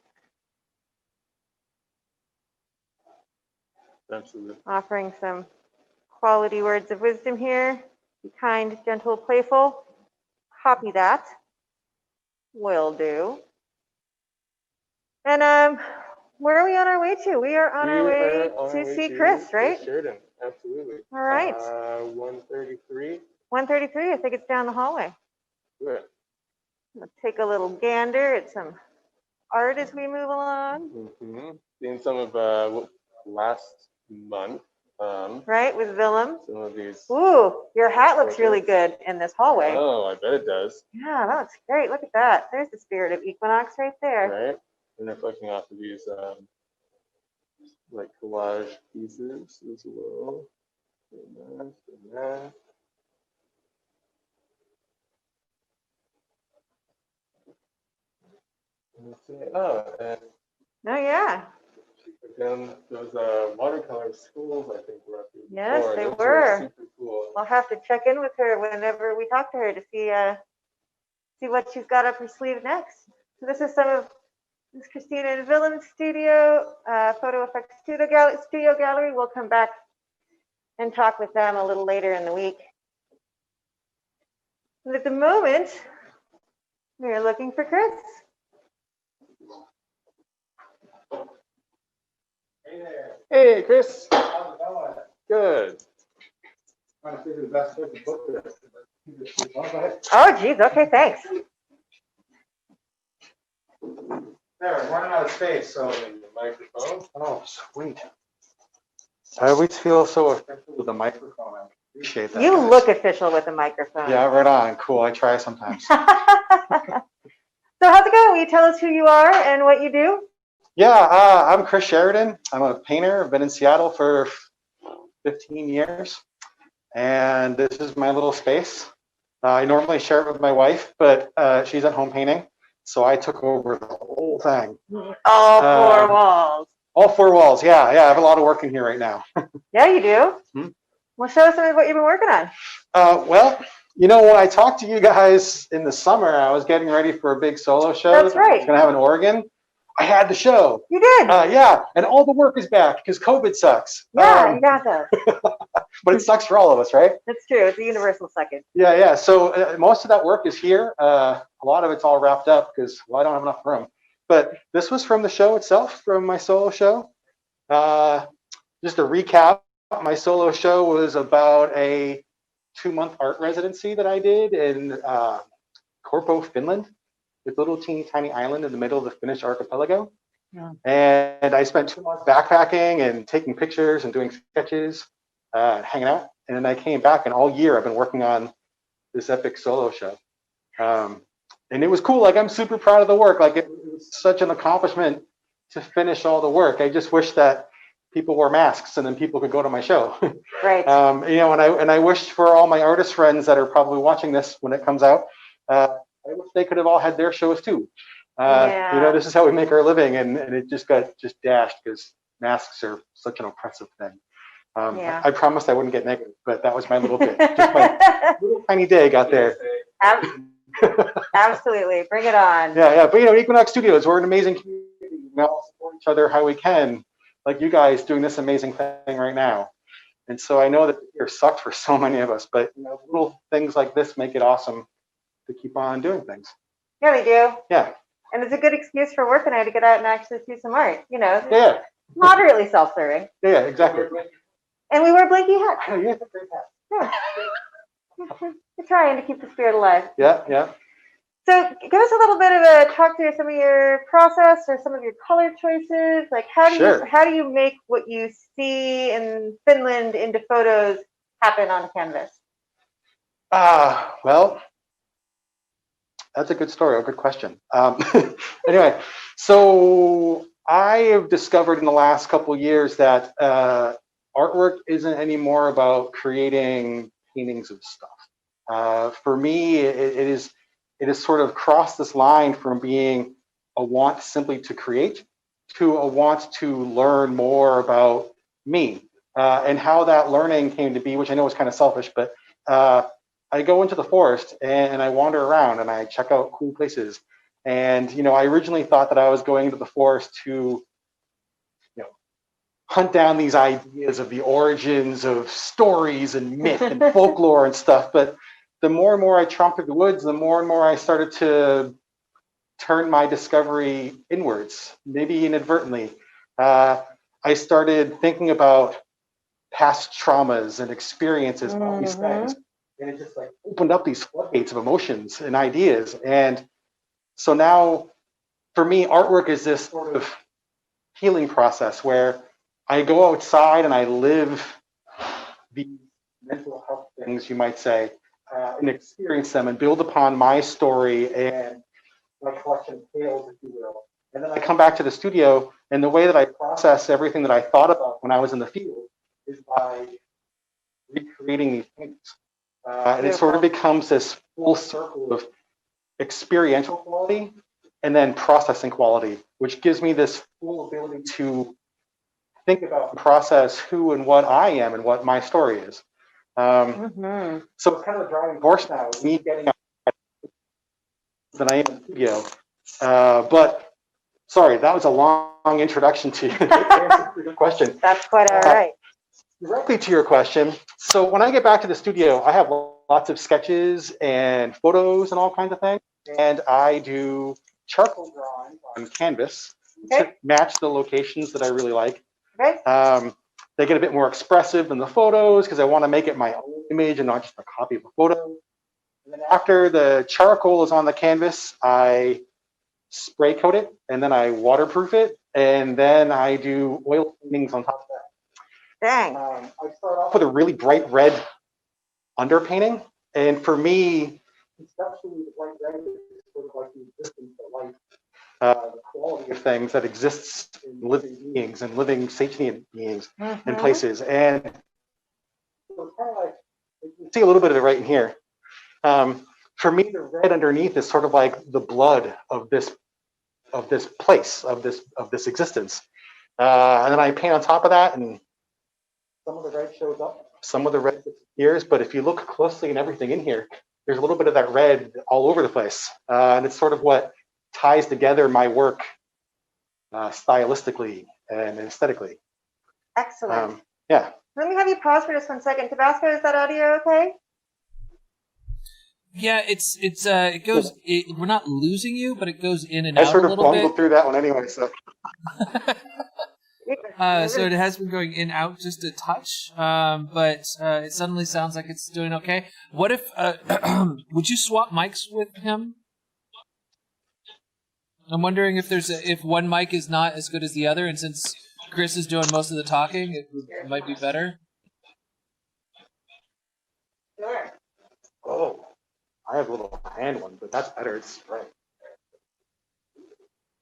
Absolutely. Offering some quality words of wisdom here. Be kind, gentle, playful. Copy that. Will do. And where are we on our way to? We are on our way to see Chris, right? Sheridan, absolutely. All right. 133. 133, I think it's down the hallway. Good. Let's take a little gander at some art as we move along. Seeing some of last month. Right, with Willem. Some of these. Ooh, your hat looks really good in this hallway. Oh, I bet it does. Yeah, that looks great. Look at that. There's the spirit of Equinox right there. Right? And reflecting off of these like collage pieces as well. And that. Let's see. Oh, and Oh, yeah. again, those watercolor schools, I think, were up here Yes, before. they Those were. super cool. I'll have to check in with her whenever we talk to her to see what she's got up her sleeve next. So this is some of Miss Christina and Willem's studio, photo effects studio gallery. We'll come back and talk with them a little later in the week. And at the moment, we're looking for Chris. Hey there. Hey, Chris. How's it going? Good. Trying to figure the best way to book this. Go ahead. Oh, geez. Okay, thanks. There, we're running out of space, so. The microphone. Oh, sweet. I always feel so official with the microphone. I appreciate that. You guys. look official with a microphone. Yeah, right on. Cool. I try sometimes. So how's it going? Will you tell us who you are and what you do? Yeah, I'm Chris Sheridan. I'm a painter. I've been in Seattle for 15 years. And this is my little space. I normally share it with my wife, but she's at home painting. So I took over the whole thing. All four walls. All four walls. Yeah. I have a lot of work in here right now. Yeah, you do. Hmm? Well, show us some of what you've been working on. Well, you know, when I talked to you guys in the summer, I was getting ready for a big solo show. That's right. I was going to have in Oregon. I had the show. You did. Yeah, and all the work is back because COVID sucks. Yeah, that does. But it sucks for all of us, right? That's true. It's a universal second. Yeah. So most of that work is here. A lot of it's all wrapped up because, well, I don't have enough room. But this was from the show itself, from my solo show. Just a recap, my solo show was about a 2-month art residency that I did in Corpo, Finland. It's a little teeny tiny island in the middle of the Finnish archipelago. Yeah. And I spent 2 months backpacking and taking pictures and doing sketches, hanging out. And then I came back, and all year I've been working on this epic solo show. And it was cool. Like, I'm super proud of the work. Like, it was such an accomplishment to finish all the work. I just wish that people wore masks and then people could go to my show. Right. You know, and I wish for all my artist friends that are probably watching this when it comes out, I wish they could have all had their shows too. You know, this is how we make our living, and it just got dashed because masks are such an oppressive thing. I promised I wouldn't get negative, but that was my little bit. Just my little tiny dig out there. Absolutely. Bring it on. Yeah. But, you know, Equinox Studios, we're an amazing community. We all support each other how we can, like you guys doing this amazing thing right now. And so I know that the year sucked for so many of us, but, you know, little things like this make it awesome to keep on doing things. Yeah, they do. Yeah. And it's a good excuse for work tonight to get out and actually see some art, you know. Yeah. Moderately self-serving. Yeah, exactly. And we wear blanky hats. Oh, yeah, that's a great hat. Yeah. We're trying to keep the spirit alive. Yeah. So give us a little bit of a talk through some of your process or some of your color choices. Like, how do you make what you see in Finland into photos happen on canvas? Well, that's a good story, a good question. Anyway, so I have discovered in the last couple of years that artwork isn't anymore about creating paintings of stuff. For me, it is sort of crossed this line from being a want simply to create to a want to learn more about me and how that learning came to be, which I know is kind of selfish, but I go into the forest and I wander around and I check out cool places. And, I originally thought that I was going into the forest to, hunt down these ideas of the origins of stories and myth and folklore and stuff. But the more and more I tromped through the woods, the more and more I started to turn my discovery inwards, maybe inadvertently. I started thinking about past traumas and experiences, all these things. And it just like opened up these floodgates of emotions and ideas. And so now for me, artwork is this sort of healing process where I go outside and I live these mental health things, you might say, and experience them and build upon my story and my collection of tales, if you will. And then I come back to the studio, and the way that I process everything that I thought about when I was in the field is by recreating these paintings. And it sort of becomes this full circle of experiential quality and then processing quality, which gives me this full ability to think about and process who and what I am and what my story is. So it's kind of a driving force now, me getting out than I am in the studio. But sorry, that was a long introduction to your question. That's quite all right. Directly to your question, so when I get back to the studio, I have lots of sketches and photos and all kinds of things, and I do charcoal drawing on canvas to match the locations that I really like. They get a bit more expressive than the photos because I want to make it my own image and not just a copy of a photo. And then after the charcoal is on the canvas, I spray coat it and then I waterproof it, and then I do oil paintings on top of that. Dang. I start off with a really bright red underpainting, and for me, conceptually, the bright red is sort of like the existence of life, the quality of things that exists in living beings and living sentient beings and places. And so it's kind of like, you can see a little bit of it right in here. For me, the red underneath is sort of like the blood of this place, of this existence. And then I paint on top of that, and some of the red shows up, some of the red disappears, but if you look closely in everything in here, there's a little bit of that red all over the place. And it's sort of what ties together my work stylistically and aesthetically. Excellent. Yeah. Let me have you pause for just 1 second. Tabasco, is that audio okay? Yeah, it goes. We're not losing you, but it goes in and I out sort a of little bit. bungled through that one anyway, so. So it has been going in out just a touch, but it suddenly sounds like it's doing okay. What if would you swap mics with him? I'm wondering if if one mic is not as good as the other, and since Chris is doing most of the talking, it might be better. Sure. Oh, I have a little hand one, but that's better. It's right.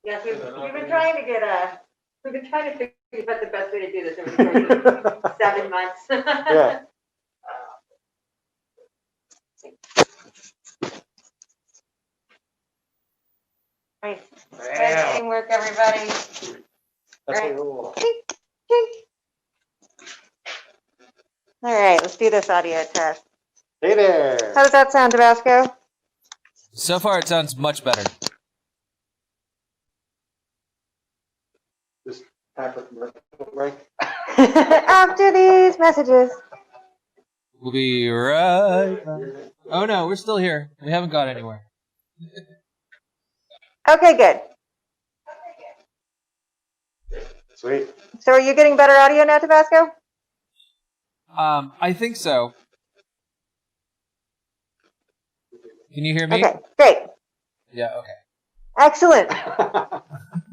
Yes, we've been trying to we've been trying to figure out the best way to do this over the course of 7 months. Yeah. Nice. Nice teamwork, everybody. That's Right. a little. All right, let's do this audio test. Hey there. How does that sound, Tabasco? So far, it sounds much better. Just time for commercial break. After these messages. We'll be right back. Oh no, we're still here. We haven't gone anywhere. Okay, good. Sweet. So are you getting better audio now, Tabasco? I think so. Can you hear me? Okay, great. Yeah, okay. Excellent.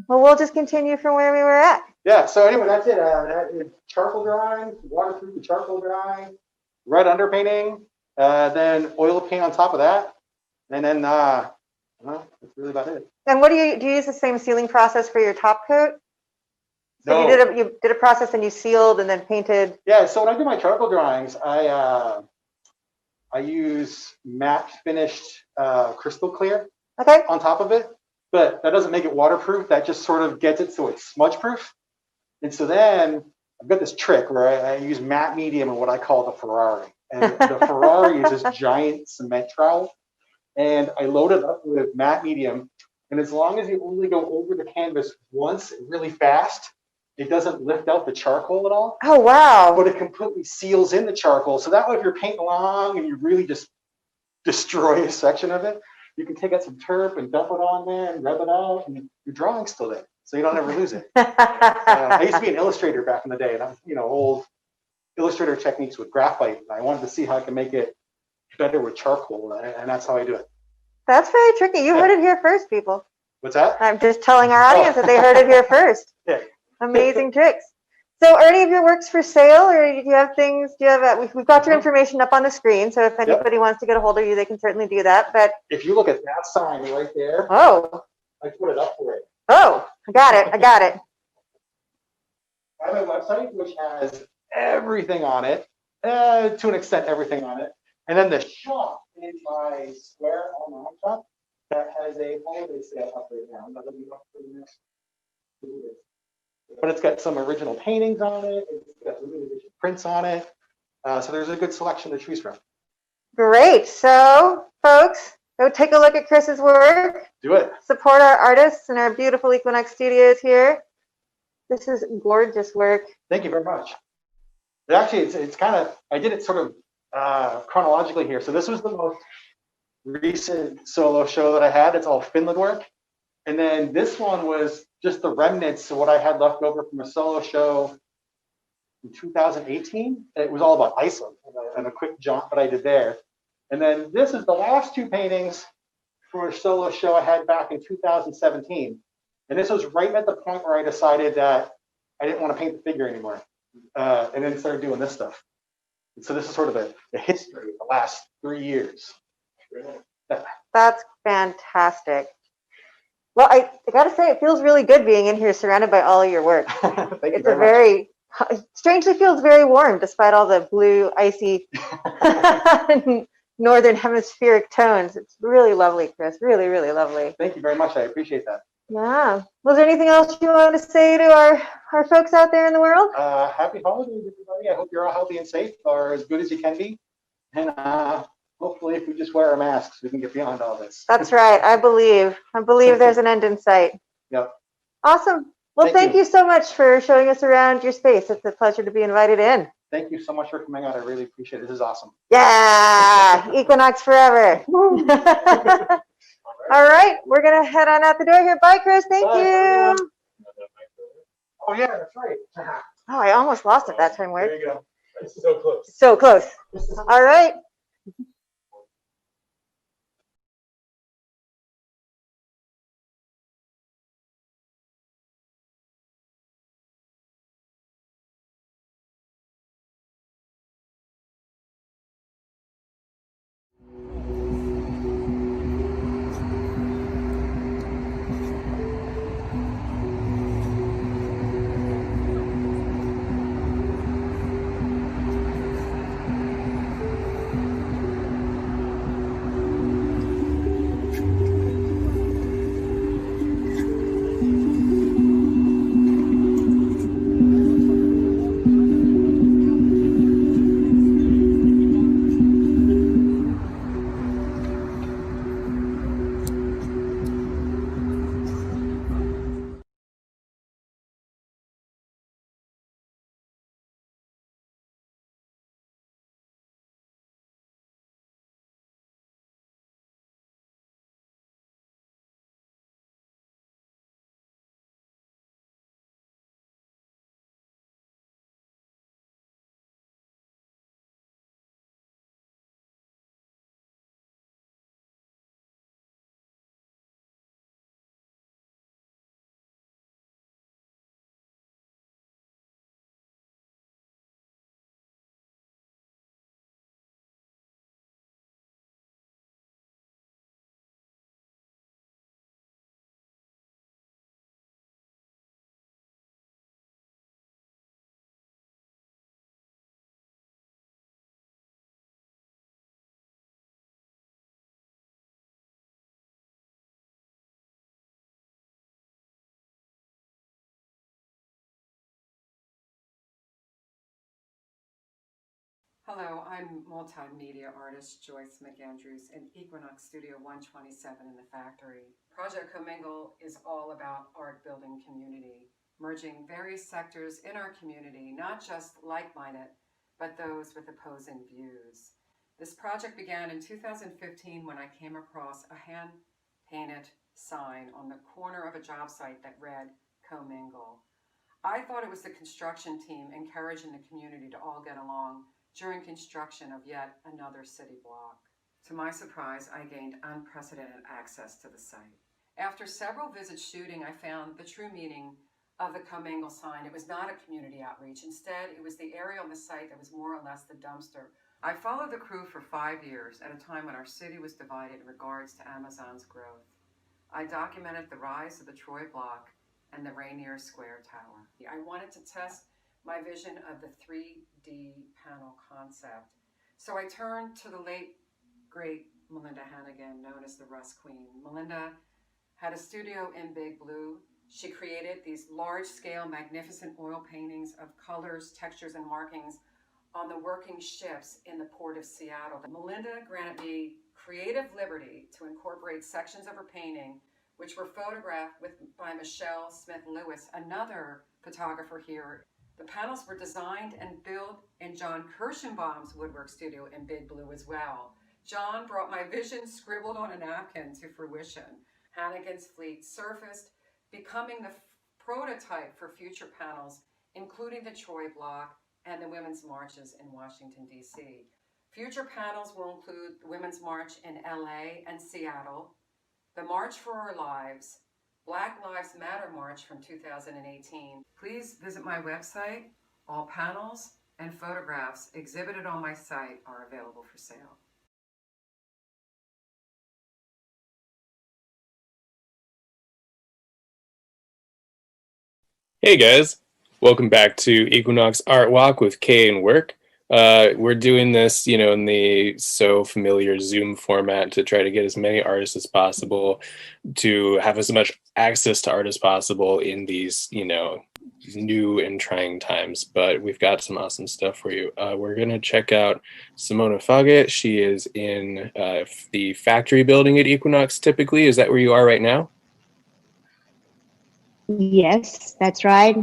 Well, we'll just continue from where we were at. Yeah, so anyway, that's it. That is charcoal drawing, waterproof charcoal drawing, red underpainting, then oil paint on top of that, and then well, that's really about it. And what do you use the same sealing process for your top coat? So No. you did a process and you sealed and then painted. Yeah, so when I do my charcoal drawings, I use matte finished crystal clear Okay. on top of it, but that doesn't make it waterproof. That just sort of gets it so it's smudge proof. And so then I've got this trick where I use matte medium in what I call the Ferrari. And the Ferrari is this giant cement trowel. And I load it up with matte medium. And as long as you only go over the canvas once really fast, it doesn't lift out the charcoal at all. Oh, wow. But it completely seals in the charcoal. So that way, if you're painting along and you really just destroy a section of it, you can take out some turp and dump it on there and rub it out, and your drawing's still there. So you don't ever lose it. I used to be an illustrator back in the day, and I'm, old illustrator techniques with graphite. And I wanted to see how I can make it better with charcoal, and that's how I do it. That's very tricky. You heard it here first, people. What's that? I'm just telling our audience that they heard it here first. Yeah. Amazing tricks. So are any of your works for sale, or do you have things, we've got your information up on the screen, so if anybody wants to get a hold of you, they can certainly do that. But if you look at that sign right there, oh, I put it up for it. Oh, I got it. I have a website which has everything on it, to an extent, everything on it. And then the shop is my Square online shop that has a holiday sale up right now. But it's got some original paintings on it. It's got limited edition prints on it. So there's a good selection to choose from. Great. So, folks, go take a look at Chris's work. Do it. Support our artists and our beautiful Equinox studios here. This is gorgeous work. Thank you very much. Actually, it's kind of, I did it sort of chronologically here. So this was the most recent solo show that I had. It's all Finland work. And then this one was just the remnants of what I had left over from a solo show in 2018. It was all about Iceland and a quick jaunt that I did there. And then this is the last two paintings for a solo show I had back in 2017. And this was right at the point where I decided that I didn't want to paint the figure anymore. And then started doing this stuff. And so this is sort of the history of the last 3 years. That's fantastic. Well, I got to say, it feels really good being in here surrounded by all of your work. It's strangely feels very warm despite all the blue, icy northern hemispheric tones. It's really lovely, Chris. Really, really lovely. Thank you very much. I appreciate that. Yeah. Was there anything else you want to say to our folks out there in the world? Happy holidays, everybody. I hope you're all healthy and safe, or as good as you can be. And hopefully, if we just wear our masks, we can get beyond all this. That's right. I believe there's an end in sight. Yep. Awesome. Well, thank you so much for showing us around your space. It's a pleasure to be invited in. Thank you so much for coming out. I really appreciate it. This is awesome. Yeah. Equinox forever. All right. We're going to head on out the door here. Bye, Chris. Thank you. Oh, yeah, that's right. Oh, I almost lost it that time, Ward. There you go. It's so close. So close. All right. Hello, I'm multimedia artist Joyce McAndrews in Equinox Studio 127 in the factory. Project Commingle is all about art building community, merging various sectors in our community, not just like-minded, but those with opposing views. This project began in 2015 when I came across a hand-painted sign on the corner of a job site that read Commingle. I thought it was the construction team encouraging the community to all get along during construction of yet another city block. To my surprise, I gained unprecedented access to the site. After several visits shooting, I found the true meaning of the Commingle sign. It was not a community outreach. Instead, it was the area on the site that was more or less the dumpster. I followed the crew for 5 years at a time when our city was divided in regards to Amazon's growth. I documented the rise of the Troy Block and the Rainier Square Tower. I wanted to test my vision of the 3D panel concept. So I turned to the late, great Melinda Hannigan, known as the Rust Queen. Melinda had a studio in Big Blue. She created these large-scale, magnificent oil paintings of colors, textures, and markings on the working ships in the port of Seattle. Melinda granted me creative liberty to incorporate sections of her painting, which were photographed by Michelle Smith-Lewis, another photographer here. The panels were designed and built in John Kirschenbaum's woodwork studio in Big Blue as well. John brought my vision scribbled on a napkin to fruition. Hannigan's fleet surfaced, becoming the prototype for future panels, including the Troy Block and the Women's Marches in Washington, D.C. Future panels will include the Women's March in LA and Seattle, the March for Our Lives, Black Lives Matter March from 2018. Please visit my website. All panels and photographs exhibited on my site are available for sale. Hey guys, welcome back to Equinox Art Walk with Kay and Work. We're doing this, in the so familiar Zoom format to try to get as many artists as possible, to have as much access to art as possible in these, new and trying times. But we've got some awesome stuff for you. We're going to check out Simona Foggit. She is in the factory building at Equinox typically. Is that where you are right now? Yes, that's right.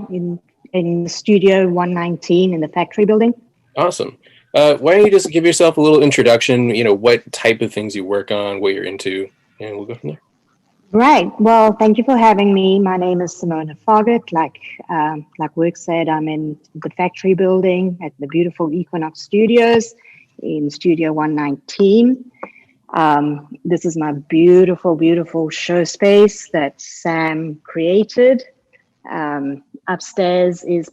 In Studio 119 in the factory building. Awesome. Why don't you just give yourself a little introduction, what type of things you work on, what you're into, and we'll go from there. Right. Well, thank you for having me. My name is Simona Foggit. Like Work said, I'm in the factory building at the beautiful Equinox Studios in Studio 119. This is my beautiful, beautiful show space that Sam created. Upstairs is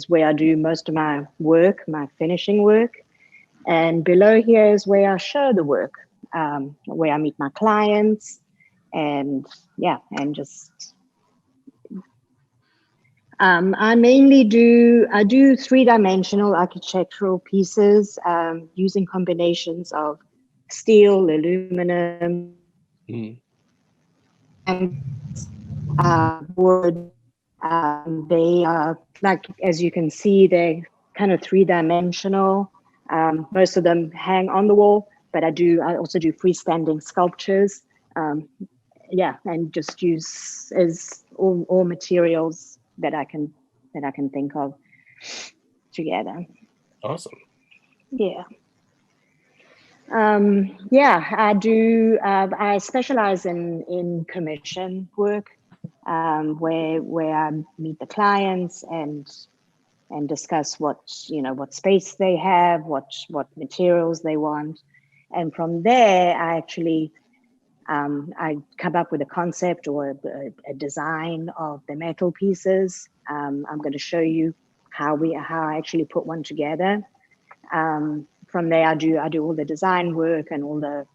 where I do most of my work, my finishing work. And below here is where I show the work, where I meet my clients, and just I mainly do 3-dimensional architectural pieces using combinations of steel, aluminum, and wood. They are, like, as you can see, they're kind of 3-dimensional. Most of them hang on the wall, but I also do freestanding sculptures. And just use as all materials that I can think of together. Awesome. Yeah. I specialize in commission work, where I meet the clients and discuss what space they have, what materials they want, and from there I actually I come up with a concept or a design of the metal pieces. I'm going to show you how I actually put one together. From there, I do all the design work and all the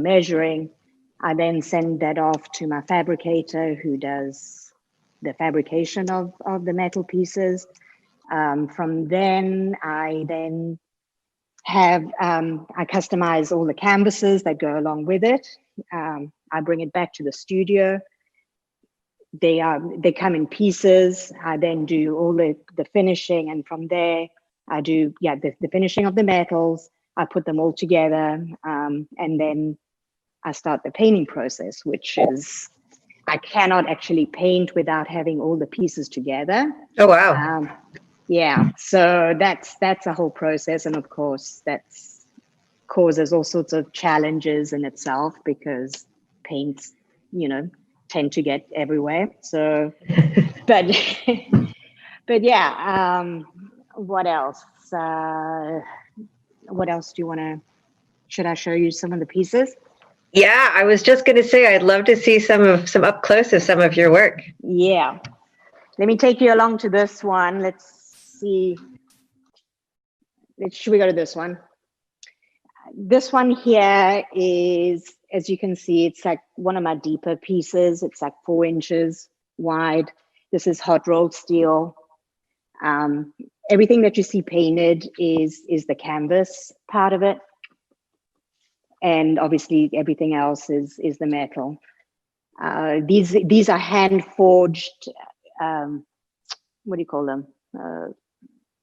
measuring. I then send that off to my fabricator, who does the fabrication of the metal pieces. From then, I customize all the canvases that go along with it. I bring it back to the studio. They come in pieces. I then do all the finishing, and from there, I do, the finishing of the metals. I put them all together, and then I start the painting process, which is, I cannot actually paint without having all the pieces together. Oh, wow. Yeah, so that's a whole process, and of course that's causes all sorts of challenges in itself because paints, tend to get everywhere. So, but yeah, what else? What else do you want to? Should I show you some of the pieces? Yeah, I was just going to say I'd love to see some up close of some of your work. Yeah, let me take you along to this one. Let's see. Should we go to this one? This one here is, as you can see, it's like one of my deeper pieces. It's like 4 inches wide. This is hot rolled steel. Everything that you see painted is the canvas part of it. And obviously everything else is the metal. These are hand forged, what do you call them?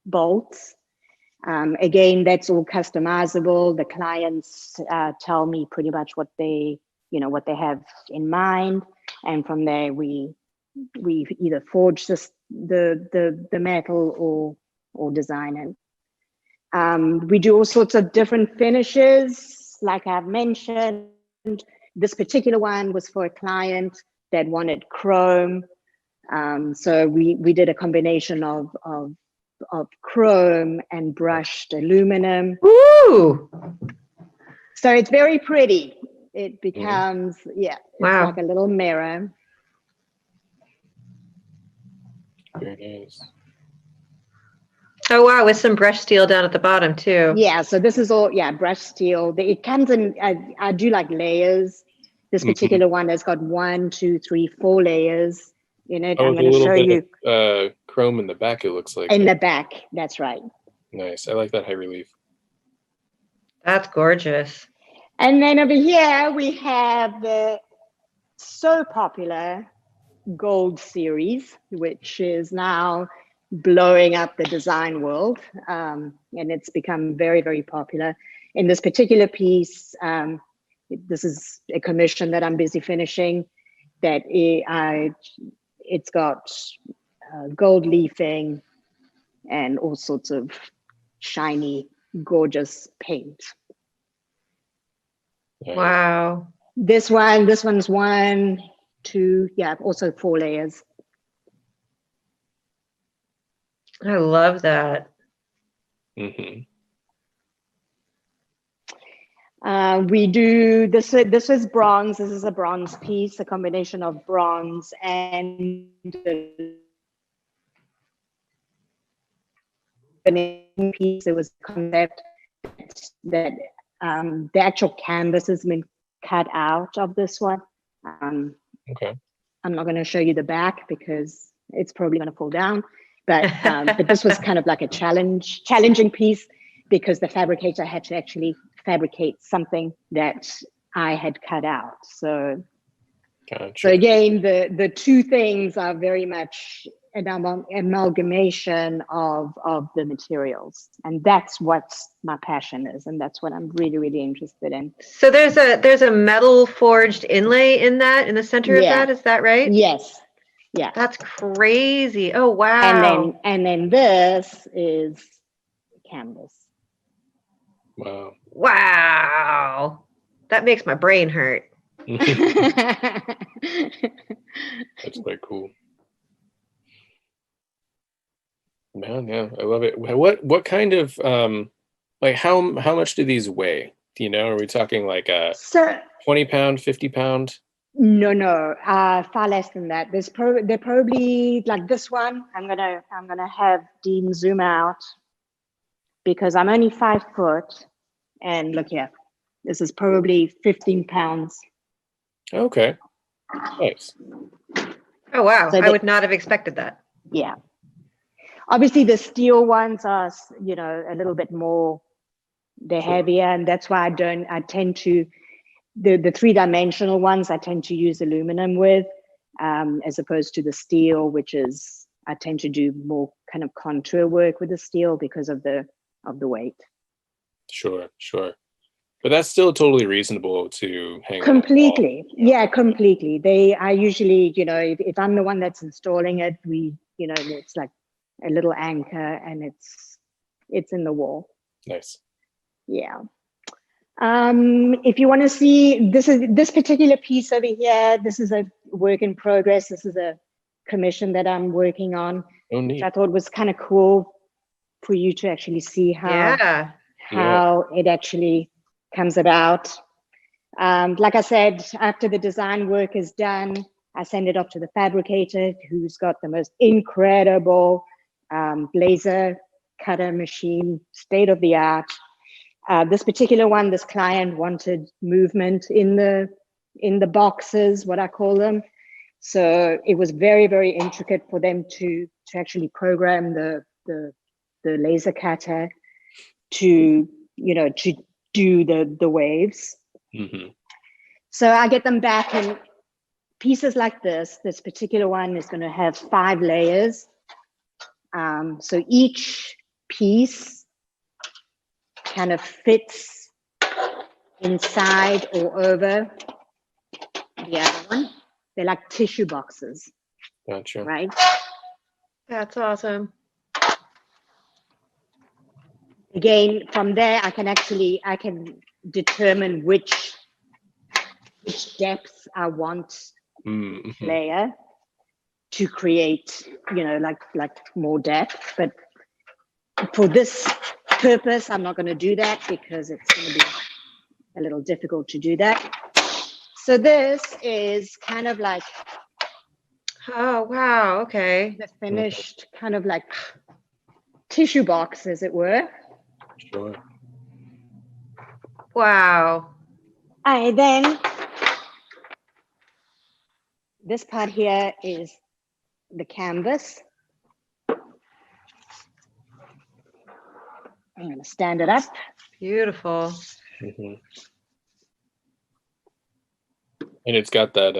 Bolts. Again, that's all customizable. The clients tell me pretty much what they have in mind, and from there we either forge the metal or design it. We do all sorts of different finishes, like I've mentioned. This particular one was for a client that wanted chrome, so we did a combination of chrome and brushed aluminum. Ooh! So it's very pretty. It becomes, it's wow, like a little mirror. Very nice. Oh, wow, with some brush steel down at the bottom too. Yeah, so this is all, brushed steel. It comes in, I do like layers. This particular one has got 1, 2, 3, 4 layers in it. Oh, I'm going to show you. Chrome in the back, it looks like. In the back, that's right. Nice. I like that high relief. That's gorgeous. And then over here, we have the so popular Gold series, which is now blowing up the design world. And it's become very, very popular. In this particular piece, this is a commission that I'm busy finishing, that it's got gold leafing and all sorts of shiny, gorgeous paint. Wow. This one's 1, 2, also 4 layers. I love that. We do this. This is bronze. This is a bronze piece, a combination of bronze and piece. It was a concept that the actual canvas has been cut out of this one. Okay. I'm not going to show you the back because it's probably going to fall down. But this was kind of like a challenging piece, because the fabricator had to actually fabricate something that I had cut out. So, Gotcha. So again, the two things are very much an amalgamation of the materials, and that's what my passion is, and that's what I'm really, really interested in. So there's a metal forged inlay in the center of that. Is that right? Yes. Yeah. That's crazy. Oh, wow. And then this is canvas. Wow. Wow. That makes my brain hurt. That's quite cool. Man, yeah, I love it. What kind of like how much do these weigh? Do you know? Are we talking like a 20 pound, 50 pound? No, far less than that. They're probably like this one. I'm gonna have Dean zoom out because I'm only 5 foot, and look here, this is probably 15 pounds. Okay, nice. Oh wow, So I would not have expected that. Yeah, obviously the steel ones are, a little bit more. They're heavier, and that's why I tend to. The 3-dimensional ones I tend to use aluminum with, as opposed to the steel, which is I tend to do more kind of contour work with the steel because of the weight. Sure. But that's still totally reasonable to hang on the wall. Completely. Yeah, completely. I usually, if I'm the one that's installing it, it's like a little anchor and it's in the wall. Nice. Yeah. If you want to see, this particular piece over here, this is a work in progress. This is a commission that I'm working on, Oh, neat. which I thought was kind of cool for you to actually see how it actually comes about. Like I said, after the design work is done, I send it off to the fabricator, who's got the most incredible laser cutter machine, state of the art. This particular one, this client wanted movement in the boxes, what I call them. So it was very, very intricate for them to actually program the laser cutter to do the waves. Mm-hmm. So I get them back in pieces like this. This particular one is going to have 5 layers. So each piece kind of fits inside or over the other one. They're like tissue boxes. Gotcha. Right? That's awesome. Again, from there, I can determine which depth I want each layer to create, like more depth. But for this purpose, I'm not going to do that because it's going to be a little difficult to do that. So this is kind of like, oh wow, okay, the finished kind of like tissue box, as it were. Sure. Wow. This part here is the canvas. I'm going to stand it up. Beautiful. Mm-hmm. And it's got that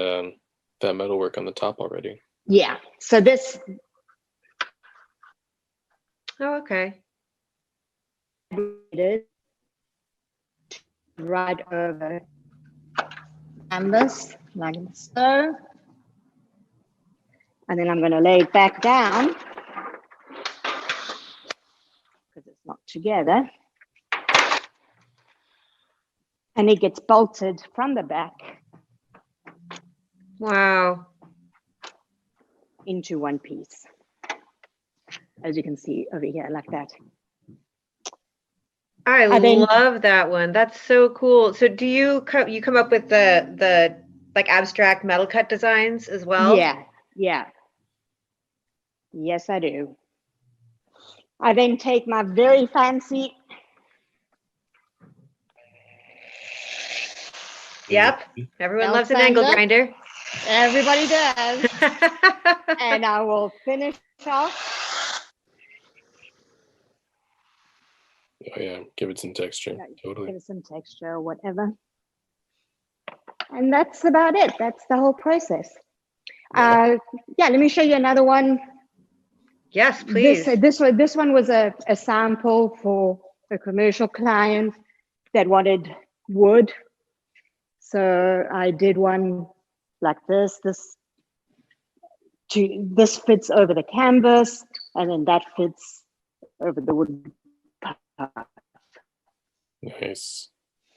metalwork on the top already. Yeah. So this. Oh, okay. Right over canvas like so. And then I'm going to lay it back down because it's not together. And it gets bolted from the back. Wow. Into one piece. As you can see over here, like that. I love that one. That's so cool. So do you come up with the like abstract metal cut designs as well? Yeah. Yes, I do. I then take my very fancy. Yep. Everyone loves an angle grinder. Everybody does. And I will finish off. Oh yeah, give it some texture. Totally. Give it some texture or whatever. And that's about it. That's the whole process. Yeah. Let me show you another one. Yes, please. This one was a sample for a commercial client that wanted wood. So I did one like this. This fits over the canvas, and then that fits over the wood. Nice.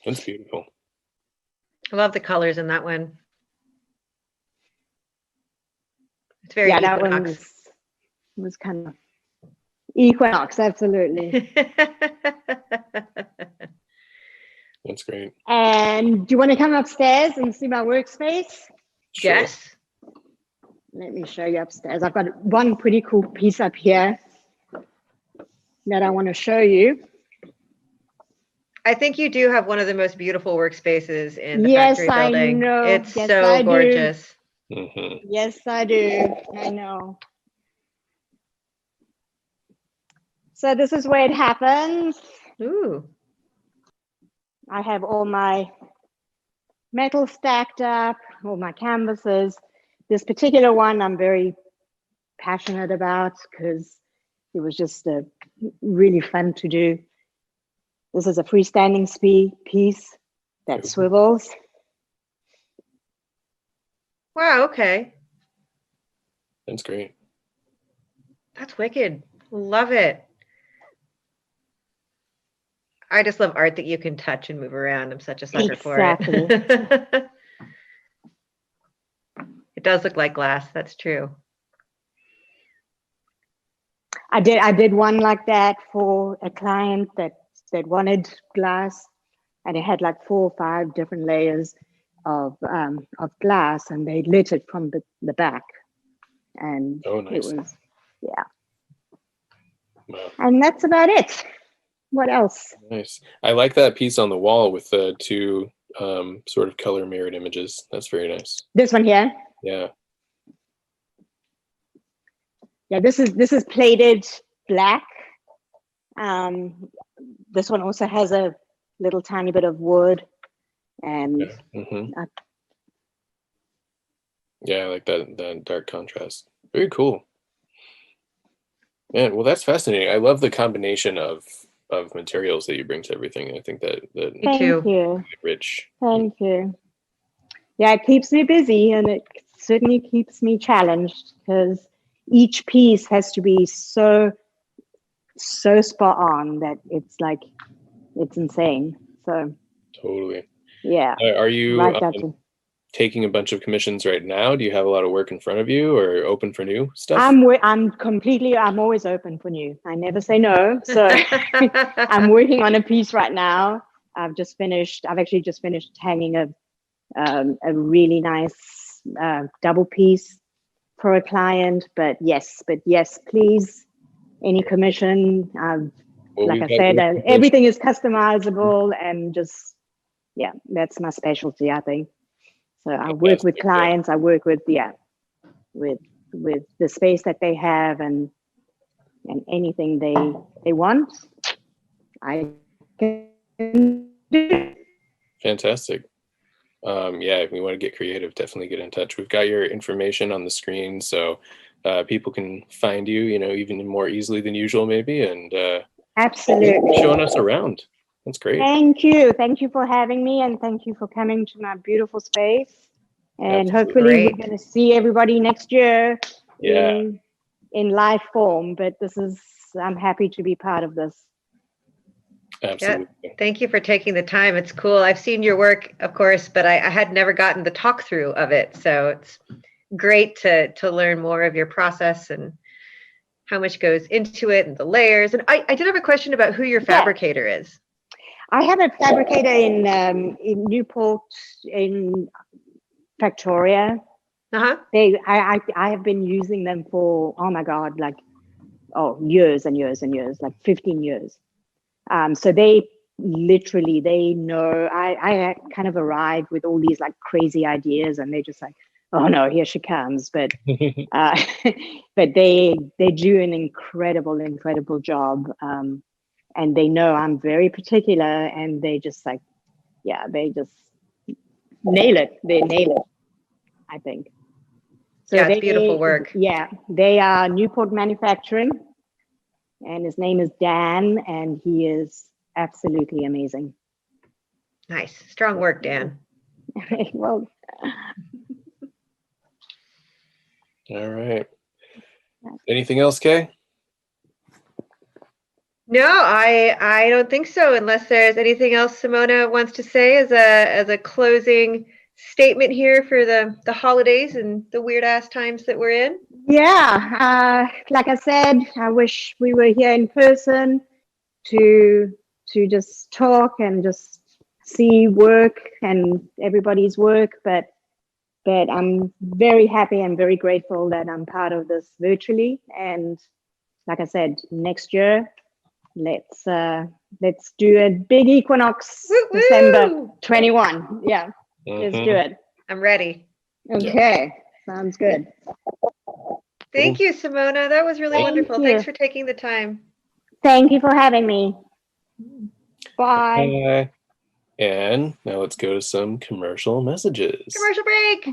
That's beautiful. I love the colors in that one. It's very that Equinox. one was kind of Equinox, absolutely. That's great. And do you want to come upstairs and see my workspace? Sure. Yes. Let me show you upstairs. I've got one pretty cool piece up here that I want to show you. I think you do have one of the most beautiful workspaces in the factory building. I know. It's yes, so I gorgeous. Mm-hmm. Yes, I do. I know. So this is where it happens. Ooh. I have all my metal stacked up, all my canvases. This particular one, I'm very passionate about because it was just really fun to do. This is a freestanding piece that swivels. Wow, okay. That's great. That's wicked. Love it. I just love art that you can touch and move around. I'm such a sucker for it. It does look like glass. That's true. I did one like that for a client that wanted glass, and it had like 4 or 5 different layers of glass, and they lit it from the back, and nice. It was Wow. And that's about it. What else? Nice. I like that piece on the wall with the 2 sort of color mirrored images. That's very nice. This one here. Yeah. Yeah, this is plated black. This one also has a little tiny bit of wood, and yeah, I like that dark contrast. Very cool. Man, well, that's fascinating. I love the combination of materials that you bring to everything. I think that Thank you. Really rich. Thank you. Yeah, it keeps me busy, and it certainly keeps me challenged because each piece has to be so spot on that it's insane. So totally. Yeah. Are you Right, taking a bunch of commissions right now? Do you have a lot of work in front of you, or open for new stuff? I'm always open for new. I never say no. So I'm working on a piece right now. I've actually just finished hanging a really nice double piece for a client. But yes, please, any commission. Like I said, everything is customizable, and just that's my specialty, I think. So I work with clients. I work with the space that they have, and anything they want, I can do. Fantastic. Yeah, if we want to get creative, definitely get in touch. We've got your information on the screen, so people can find you, even more easily than usual, maybe. And absolutely showing us around. That's great. Thank you for having me, and thank you for coming to my beautiful space. And hopefully we're going to see everybody next year in live form. But I'm happy to be part of this. Absolutely. Yeah, thank you for taking the time. It's cool. I've seen your work, of course, but I had never gotten the talk through of it. So it's great to learn more of your process and how much goes into it and the layers. And I did have a question about who your fabricator is. I have a fabricator in Newport, in Victoria. I have been using them for, oh my God, years and years and years, like 15 years. So they know. I kind of arrived with all these like crazy ideas, and they're just like, oh no, here she comes. But but they do an incredible job, and they know I'm very particular, and they just they just nail it. They nail it, I think. So it's beautiful work. Yeah, they are Newport Manufacturing, and his name is Dan, and he is absolutely amazing. Nice. Strong work, Dan. Well. All right. Anything else, Kay? No, I don't think so, unless there's anything else Simona wants to say as a closing statement here for the holidays and the weird ass times that we're in. Yeah, like I said, I wish we were here in person to just talk and just see work and everybody's work, but I'm very happy and very grateful that I'm part of this virtually. And like I said, next year, let's do a big Equinox. Woo-woo! December 21. Yeah, let's do it. I'm ready. Okay, sounds good. Thank you, Simona. That was really wonderful. Thanks for taking the time. Thank you for having me. Bye. Bye. And now let's go to some commercial messages. Commercial break.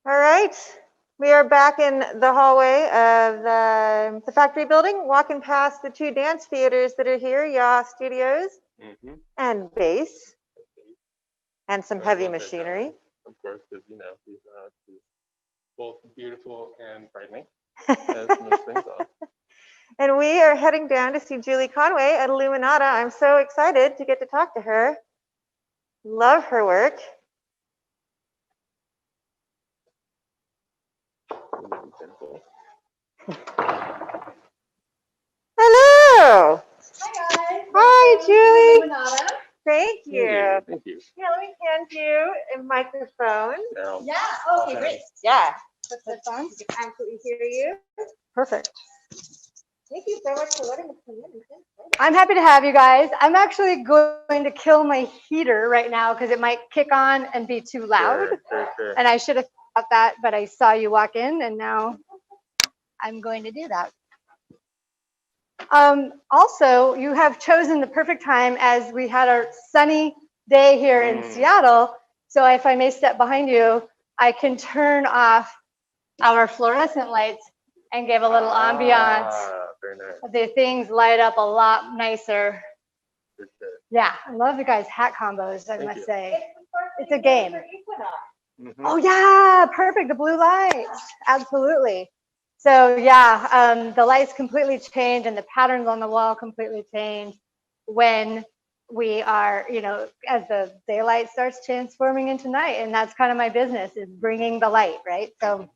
All right, we are back in the hallway of the factory building, walking past the two dance theaters that are here, Yaw Studios Mm-hmm. and Bass, and some heavy Love that machinery. job, of course, because these is both beautiful and frightening, as most things are. And we are heading down to see Julie Conway at Illuminata. I'm so excited to get to talk to her. Love her work. Hello. Hi guys. Hi, Julie. Simona. Thank you. Thank you. Yeah, let me hand you a microphone. Now, Yeah. Okay. Great. Yeah. Put this on. You can absolutely hear you. Perfect. Thank you so much for letting us come in. I'm happy to have you guys. I'm actually going to kill my heater right now because it might kick on and be too loud. Sure. And I should have thought that, but I saw you walk in, and now I'm going to do that. Also, you have chosen the perfect time as we had our sunny day here in Seattle. So if I may step behind you, I can turn off our fluorescent lights and give a little ambiance. Very nice. The things light up a lot nicer. For sure. Yeah, I love the guys' hat combos, I must you. say. It's a game. Mm-hmm. Oh yeah, perfect, the blue lights, absolutely. So yeah, the lights completely change and the patterns on the wall completely change when we are, as the daylight starts transforming into night. And that's kind of my business, is bringing the light, right? So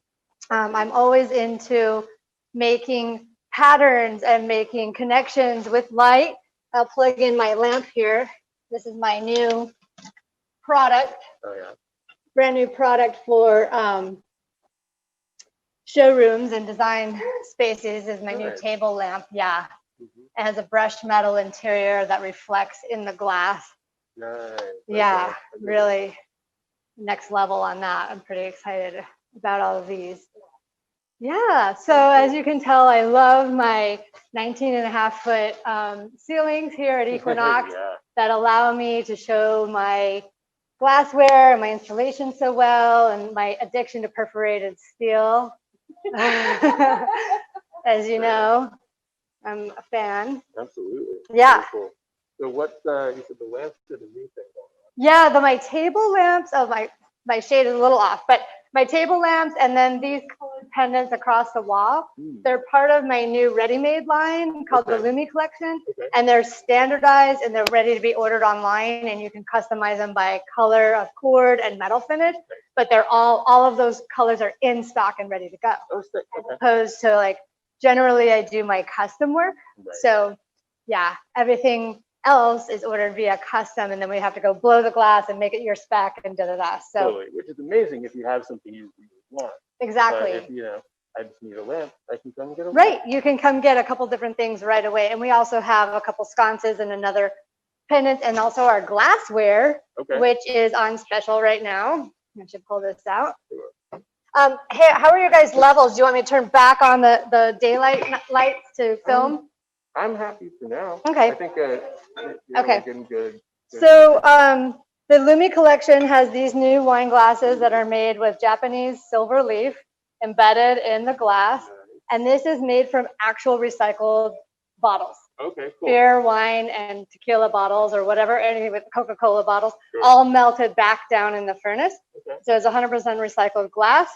I'm always into making patterns and making connections with light. I'll plug in my lamp here. This is my new product, Oh yeah. brand new product for showrooms and design spaces, is my new Nice. table lamp. Yeah. Mm-hmm. It has a brushed metal interior that reflects in the glass. Nice. Yeah, Okay. really next level on that. I'm pretty excited about all of these. Yeah, so as you can tell, I love my 19.5-foot ceilings here at Equinox Yeah. that allow me to show my glassware and my installation so well, and my addiction to perforated steel. As you know, I'm a fan. Absolutely. Yeah. Very cool. So what you said the lamps did a new thing going on. Yeah, my table lamps, my shade is a little off, but my table lamps and then these colored pendants across the wall, they're part of my new ready-made line called the Lumi collection. Okay. And they're standardized and they're ready to be ordered online, and you can customize them by color of cord and metal finish, but they're all of those colors are in stock and ready to go. Oh, sick. As Okay. opposed to, like, generally I do my custom work. Right. So yeah, everything else is ordered via custom, and then we have to go blow the glass and make it your spec and da-da-da. So Totally, which is amazing if you have something you want. exactly. But if, I just need a lamp, I can come get a lamp. Right, you can come get a couple different things right away. And we also have a couple sconces and another pendant, and also our glassware, Okay. which is on special right now. I should pull this out. Hey, how are your guys' levels? Do you want me to turn back on the daylight lights to film? I'm happy for now. Okay. I think you're Okay. getting good. So the Lumi collection has these new wine glasses that are made with Japanese silver leaf embedded in the glass. And this is made from actual recycled bottles. Okay, cool. Beer, wine, and tequila bottles, or whatever, anything with Coca-Cola bottles, all melted back down in the furnace. Okay. So it's 100% recycled glass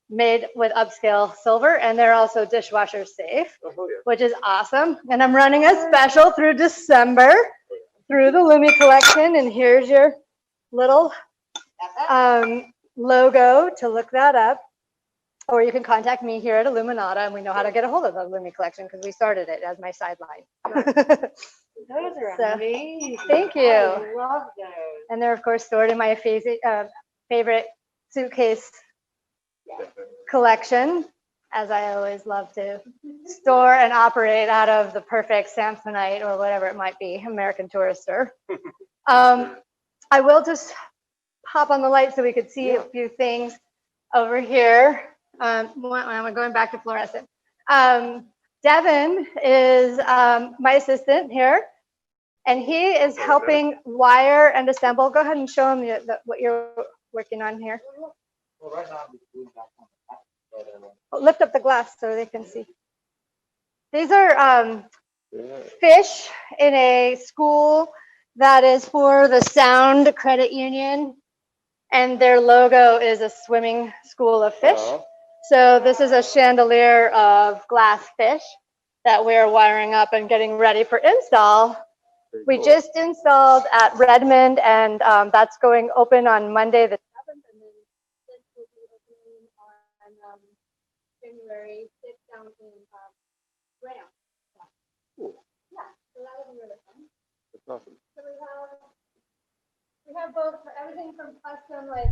made with upscale silver, and they're also dishwasher safe, Oh, yeah. which is awesome. And I'm running a special through December through the Lumi collection, and here's your little logo to look that up. Or you can contact me here at Illuminata, and we know how to get a hold of the Lumi collection because we started it as my sideline. Those are amazing. Thank you. I love those. And they're, of course, stored in my favorite suitcase collection, as I always love to store and operate out of the perfect Samsonite or whatever it might be, American Tourister. I will just pop on the light so we could see a few things over here. I'm going back to fluorescent. Devin is my assistant here, and he is helping wire and assemble. Go ahead and show him what you're working on here. Lift up the glass so they can see. These are fish in a school that is for the Sound Credit Union, and their logo is a swimming school of fish. So this is a chandelier of glass fish that we're wiring up and getting ready for install. We just installed at Redmond, and that's going open on Monday the 7th, and then this will be opening on January 6th down in Graham. Yeah, so that will be really fun. That's awesome. So we have both for everything from custom, like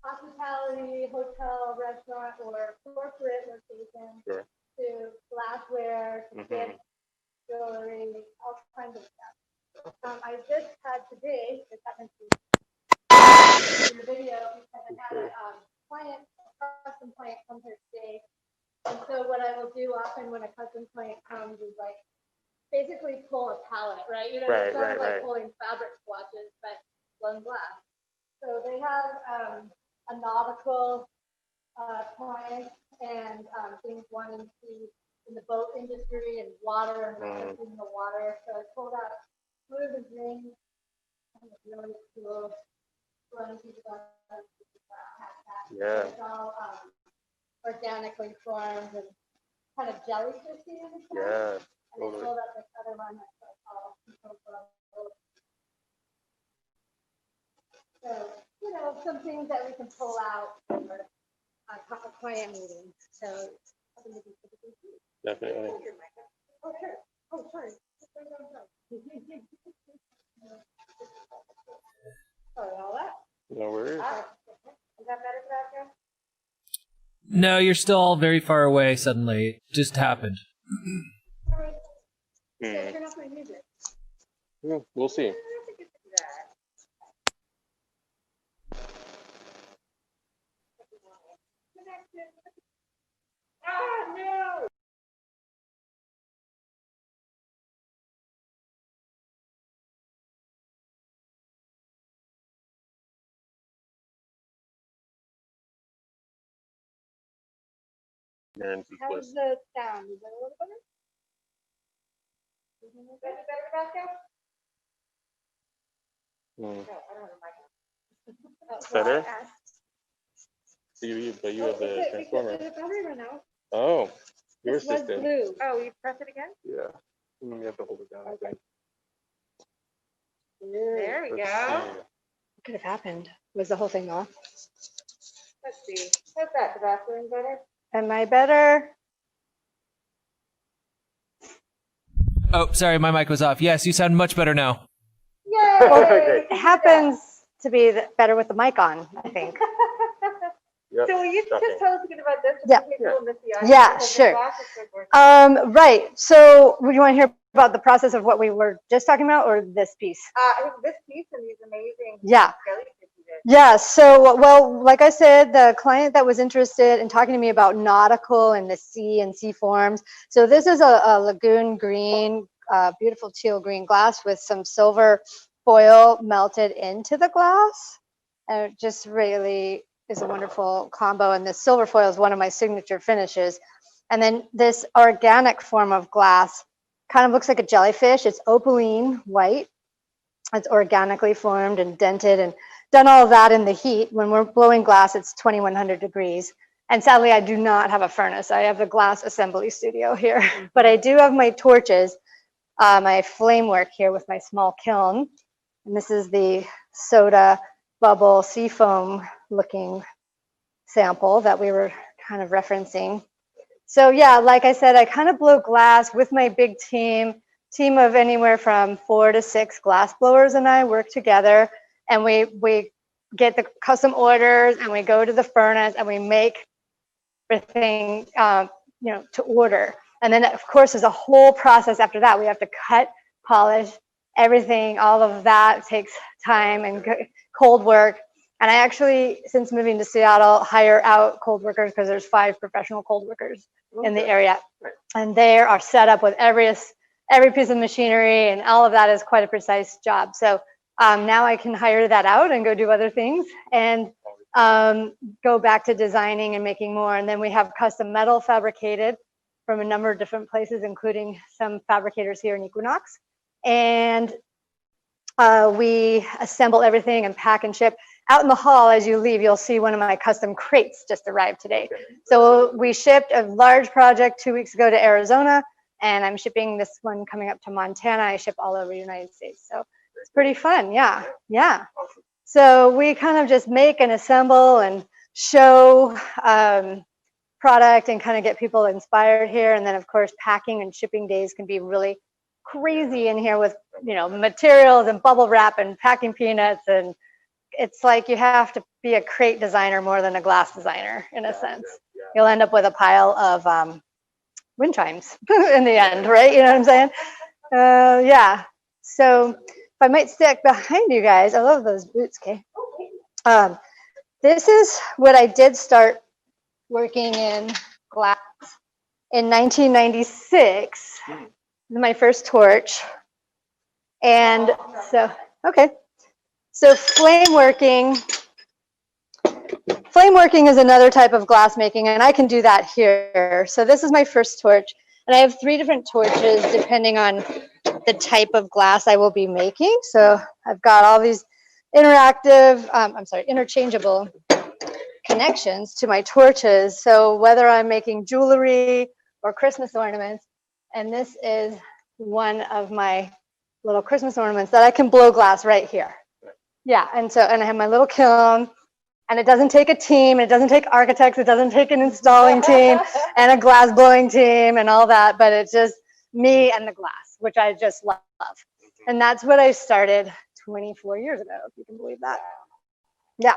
hospitality, hotel, restaurant, or corporate locations, Sure. to glassware, to gift, jewelry, all kinds of stuff. I just had today, this happened to in the video, because I had a client, a custom client come here today. And so what I will do often when a custom client comes is like basically pull a pallet, right? You know, it's sort of like pulling fabric swatches, but blown glass. So they have a nautical client and things wanting to in the boat industry and water and in the water. So I pulled out smooth and green, and it's really cool. Yeah. It's all organically formed and kind of jellyfishy in the sense. Yeah. And I pulled up this other one that's all so, you know, some things that we can pull out for a client meeting. So something to be typically do. Definitely. Oh, sure. Oh, sorry. Sorry, all that. No worries. Is that better, Sebastian? No, you're still all very far away suddenly. It just happened. Yeah, turn off my music. We'll see. Ah, no! How's the sound? Is that a little better? Is it better, Sebastian? No, I don't have a mic. Better? But you have the transformer. Is it better or no? Oh, yours This was just did. blue. Oh, you press it again? Yeah. You have to hold it down, I think. There we go. What could have happened? Was the whole thing off? Let's see. How's that, Sebastian? Better? Am I better? Oh, sorry, my mic was off. Yes, you sound much better now. Yay! Well, it happens to be better with the mic on, I think. Yep. So will you just tell us again about this? Yeah. People miss the audio Yeah, because the sure. glass is so gorgeous. Right. So would you want to hear about the process of what we were just talking about, or this piece? I think this piece and these amazing Yeah. jellyfish you did. Yeah, so, well, like I said, the client that was interested in talking to me about nautical and the sea and sea forms. So this is a lagoon green, beautiful teal green glass with some silver foil melted into the glass. And it just really is a wonderful combo. And the silver foil is one of my signature finishes. And then this organic form of glass kind of looks like a jellyfish. It's opaline white. It's organically formed and dented and done all of that in the heat. When we're blowing glass, it's 2100 degrees. And sadly, I do not have a furnace. I have the glass assembly studio here, but I do have my torches, my flame work here with my small kiln. And this is the soda bubble seafoam looking sample that we were kind of referencing. So yeah, like I said, I kind of blow glass with my big team of anywhere from 4 to 6 glass blowers, and I work together, and we get the custom orders, and we go to the furnace, and we make everything to order. And then of course there's a whole process after that. We have to cut, polish, everything. All of that takes time and cold work. And I actually, since moving to Seattle, hire out cold workers because there's 5 professional cold workers in the area, and they are set up with every piece of machinery, and all of that is quite a precise job. So now I can hire that out and go do other things. And go back to designing and making more. And then we have custom metal fabricated from a number of different places, including some fabricators here in Equinox. And we assemble everything and pack and ship. Out in the hall, as you leave, you'll see one of my custom crates just arrived today. So we shipped a large project 2 weeks ago to Arizona, and I'm shipping this one coming up to Montana. I ship all over the United States. So it's pretty fun. Yeah. Yeah. So we kind of just make and assemble and show product and kind of get people inspired here. And then of course, packing and shipping days can be really crazy in here with, you know, materials and bubble wrap and packing peanuts. And it's like you have to be a crate designer more than a glass designer in a sense. You'll end up with a pile of wind chimes in the end, right? You know what I'm saying? Yeah. So if I might stick behind you guys, I love those boots, okay? This is what I did start working in glass in 1996. This is my first torch. And so, okay. So flame working is another type of glass making, and I can do that here. So this is my first torch, and I have 3 different torches depending on the type of glass I will be making. So I've got all these interchangeable connections to my torches. So whether I'm making jewelry or Christmas ornaments, and this is one of my little Christmas ornaments that I can blow glass right here. Yeah, and I have my little kiln, and it doesn't take a team, it doesn't take architects, it doesn't take an installing team and a glass blowing team and all that, but it's just me and the glass, which I just love. And that's what I started 24 years ago, if you can believe that. Yeah,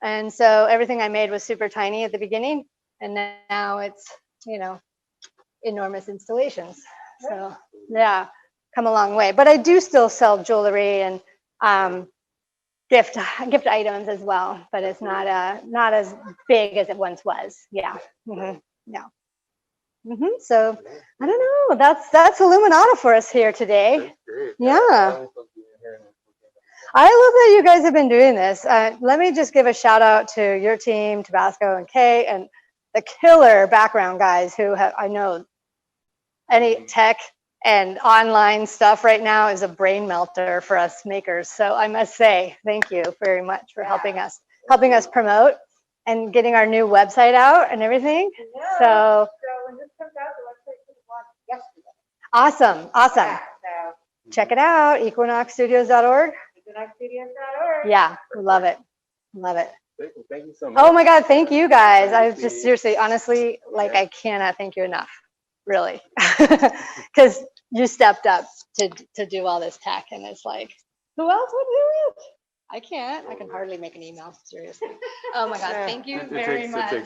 and so everything I made was super tiny at the beginning, and now it's, you know, enormous installations. So yeah, come a long way. But I do still sell jewelry and gift items as well, but it's not as big as it once was. Yeah. Yeah. So I don't know. That's Illuminata for us here today. Yeah. I love that you guys have been doing this. Let me just give a shout out to your team, Tabasco and Kay, and the killer background guys who have, I know any tech and online stuff right now is a brain melter for us makers. So I must say, thank you very much for helping us promote and getting our new website out and everything. Yeah. So when this comes out, the website should have launched yesterday. awesome. Yeah, so Check it out, equinoxstudios.org. equinoxstudios.org. Yeah, love it. Love it. Thank you so much. Oh my God, thank you guys. I just seriously, honestly, like I cannot thank you enough, really. Because you stepped up to do all this tech, and it's like, who else would do it? I can't. I can hardly make an email, seriously. Oh my God, thank you very much.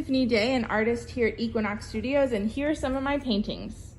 Tiffany Day, an artist here at Equinox Studios, and here are some of my paintings.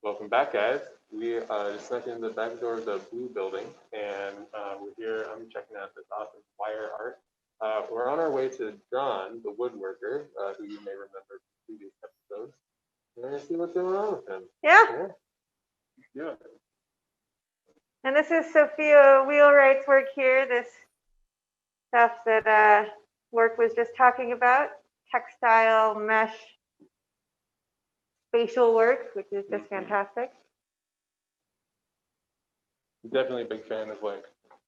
Welcome back, guys. We just went in the back door of the blue building, and we're here. I'm checking out this awesome wire art. We're on our way to John, the woodworker, who you may remember from previous episodes. We're going to see what's going on with him. Yeah. Yeah. And this is Sophia Wheelwright's work here, this stuff that Work was just talking about, textile, mesh, spatial work, which is just fantastic. Definitely a big fan of like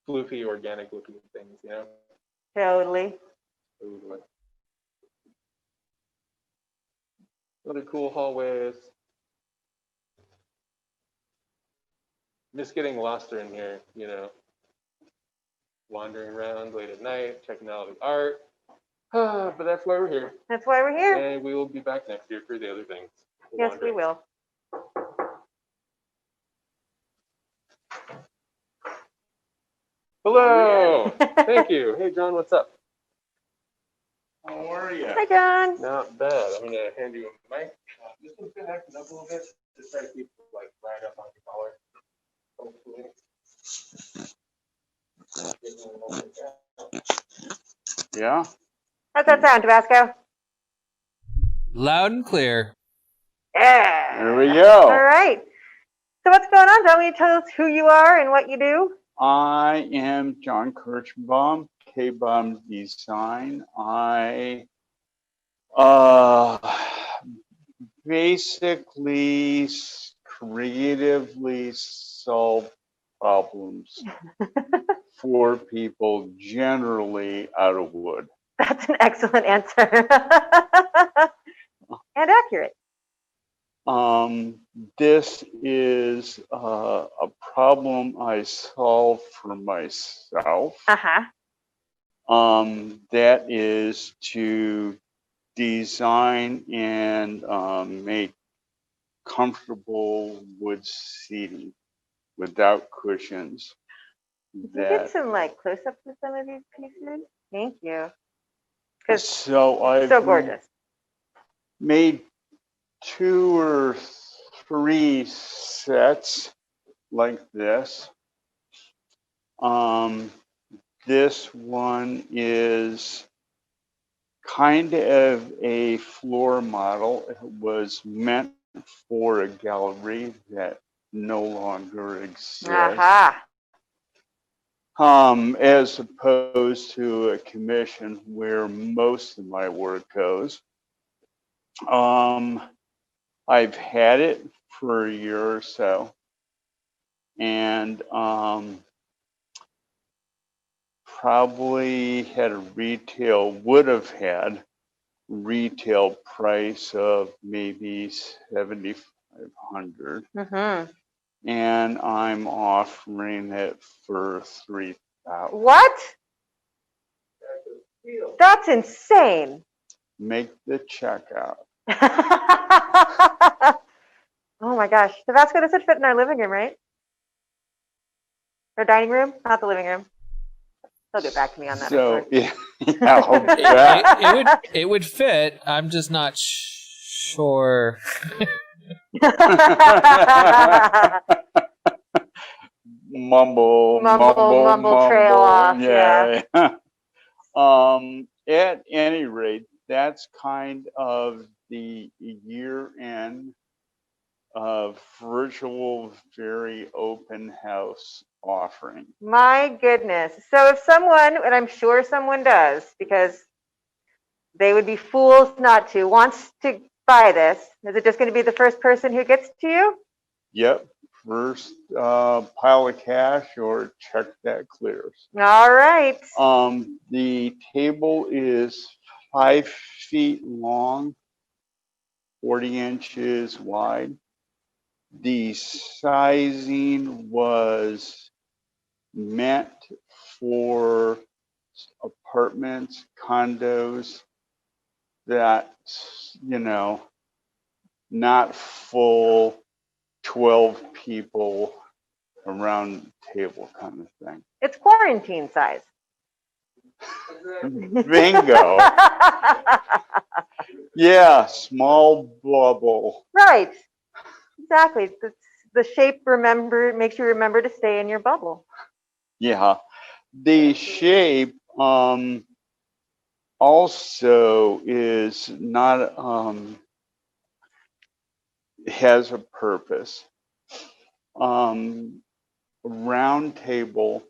floofy, organic looking things, you know? Totally. Totally. Other cool hallways. Just getting lost in here, you know, wandering around late at night, checking out the art. But that's why we're here. That's why we're here. And we will be back next year for the other things. Yes, we will. Hello. Thank you. Hey, John, what's up? How are you? Hi, John. Not bad. I'm going to hand you a mic. This one's been acting up a little bit. Just try to keep like right up on your collar. Hopefully. Yeah. How's that sound, Tabasco? Loud and clear. Yeah. There we go. All right. So what's going on? John, will you tell us who you are and what you do? I am John Kirschenbaum, K-Bum Design. I basically creatively solve problems for people generally out of wood. That's an excellent answer. And accurate. This is a problem I solve for myself. Uh-huh. That is to design and make comfortable wood seating without cushions. Can you get some like close-ups of some of these pieces? Thank you. So I've so gorgeous. Made 2 or 3 sets like this. This one is kind of a floor model. It was meant for a gallery that no longer exists. Aha. As opposed to a commission where most of my work goes. I've had it for a year or so, and probably would have had retail price of maybe $7,500. Mm-hmm. And I'm offering it for $3,000. What? That's insane. Make the check out. Oh my gosh. Tabasco, does it fit in our living room, right? Our dining room? Not the living room. He'll get back to me on that. So, yeah, it would fit. I'm just not sure. mumble trail off. Yeah. At any rate, that's kind of the year end virtual, very open house offering. My goodness. So if someone, and I'm sure someone does, because they would be fools not to, wants to buy this, is it just going to be the first person who gets to you? Yep, first pile of cash or check that clears. All right. The table is 5 feet long, 40 inches wide. The sizing was meant for apartments, condos that, not full 12 people around the table kind of thing. It's quarantine size. Bingo. Yeah, small bubble. Right. Exactly. The shape makes you remember to stay in your bubble. Yeah. The shape also is not has a purpose. Round table,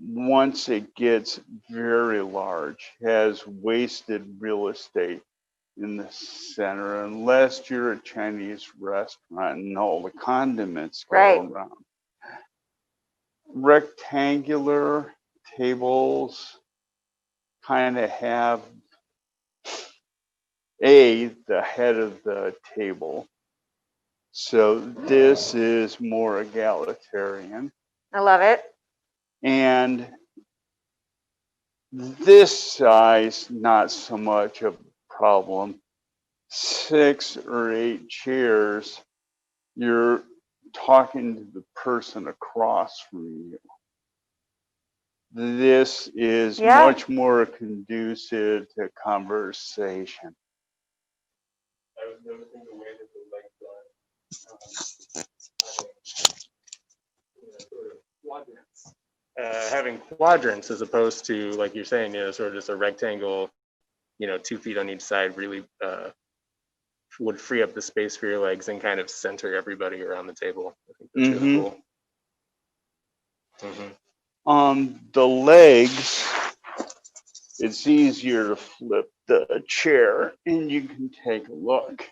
once it gets very large, has wasted real estate in the center, unless you're a Chinese restaurant and all the condiments go around. Rectangular tables kind of have the head of the table. So this is more egalitarian. I love it. And this size, not so much of a problem. 6 or 8 chairs, you're talking to the person across from you. This is much more conducive to conversation. I was noticing the way that the legs are sort of quadrants. Having quadrants as opposed to, like you're saying, sort of just a rectangle, 2 feet on each side really would free up the space for your legs and kind of center everybody around the table. I think that's really cool. On the legs, it's easier to flip the chair and you can take a look.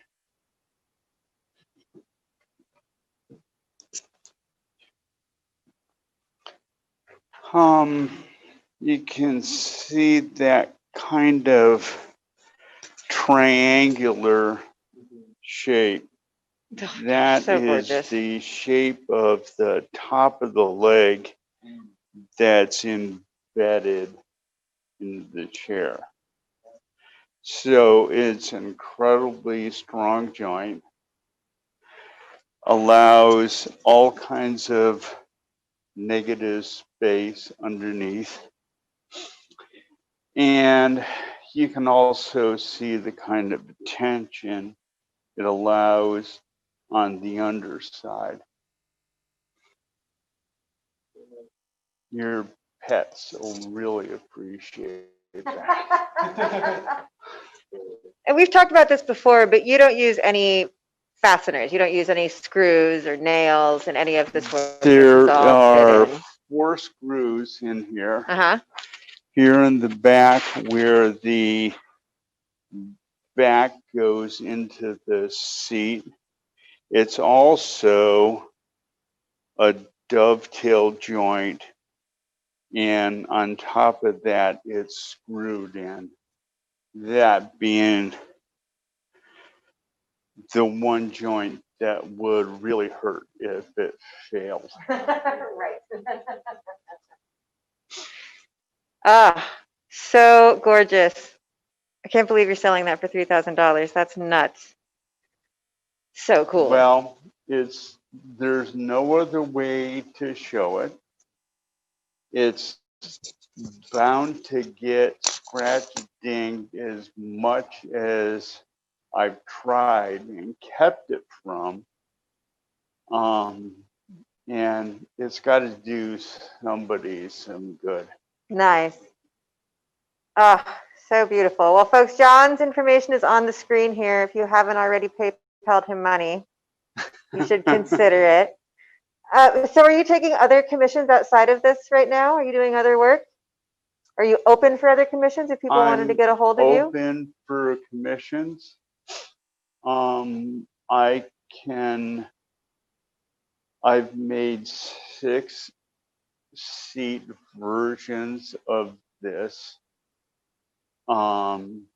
You can see that kind of triangular shape. That is the shape of the top of the leg that's embedded in the chair. So it's an incredibly strong joint, allows all kinds of negative space underneath. And you can also see the kind of tension it allows on the underside. Your pets will really appreciate that. And we've talked about this before, but you don't use any fasteners. You don't use any screws or nails in any of this work. There are 4 screws in here. Here in the back where the back goes into the seat. It's also a dovetail joint, and on top of that it's screwed in. That being the one joint that would really hurt if it failed. Right. So gorgeous. I can't believe you're selling that for $3,000. That's nuts. So cool. Well, there's no other way to show it. It's bound to get scratched, dinged as much as I've tried and kept it from. And it's got to do somebody some good. Nice. Oh, so beautiful. Well, folks, John's information is on the screen here. If you haven't already PayPal'd him money, you should consider it. So are you taking other commissions outside of this right now? Are you doing other work? Are you open for other commissions if people wanted to get a hold of you? Open for commissions. I've made 6-seat versions of this. And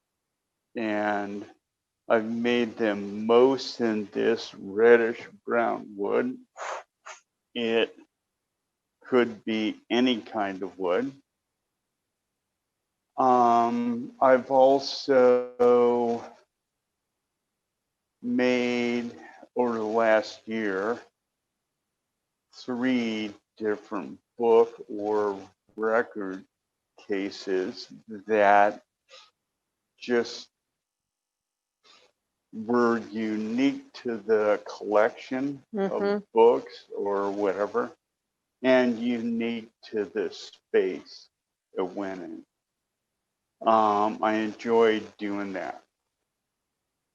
I've made them most in this reddish brown wood. It could be any kind of wood. I've also made over the last year 3 different book or record cases that just were unique to the collection of books or whatever, and unique to the space it went in. I enjoyed doing that.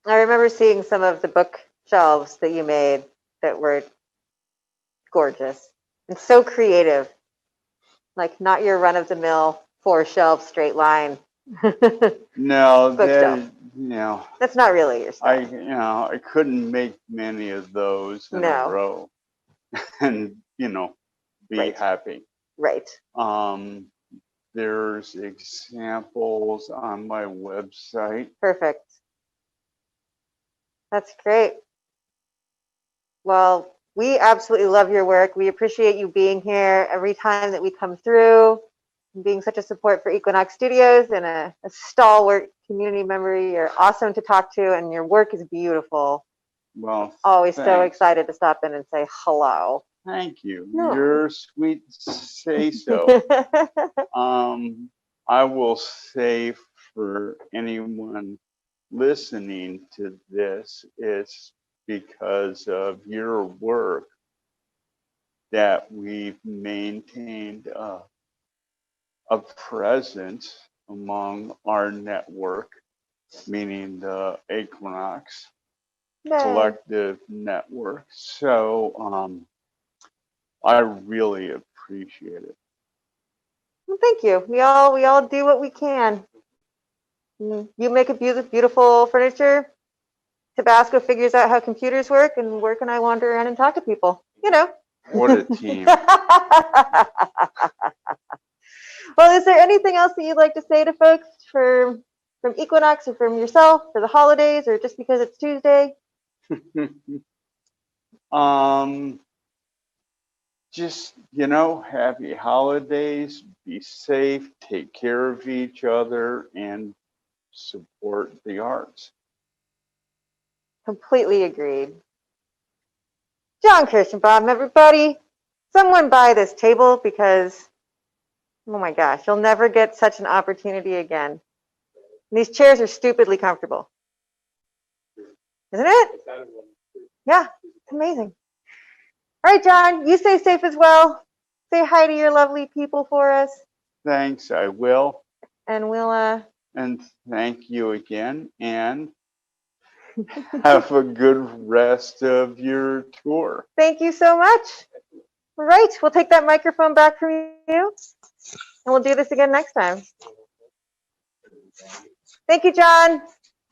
I remember seeing some of the bookshelves that you made that were gorgeous and so creative. Like not your run-of-the-mill 4-shelf straight line. No, Bookshelf. that, that's not really your style. I couldn't make many of those in a row and, be happy. Right. There's examples on my website. Perfect. That's great. Well, we absolutely love your work. We appreciate you being here every time that we come through, and being such a support for Equinox Studios and a stalwart community member. You're awesome to talk to, and your work is beautiful. Well, always so excited to stop in and say hello. Thank you. No. You're sweet to say so. I will say for anyone listening to this, it's because of your work that we've maintained a presence among our network, meaning the Equinox Collective Network. So I really appreciate it. Well, thank you. We all do what we can. You make a beautiful furniture. Tabasco figures out how computers work, and Work and I wander around and talk to people. What a team. Well, is there anything else that you'd like to say to folks from Equinox or from yourself for the holidays, or just because it's Tuesday? Just, happy holidays, be safe, take care of each other, and support the arts. Completely agreed. John Kirschenbaum, everybody. Someone buy this table because, oh my gosh, you'll never get such an opportunity again. And these chairs are stupidly comfortable. Isn't it? Yeah, it's amazing. All right, John, you stay safe as well. Say hi to your lovely people for us. Thanks, I will. And we'll And thank you again, and have a good rest of your tour. Thank you so much. All right, we'll take that microphone back from you, and we'll do this again next time. Thank you, John.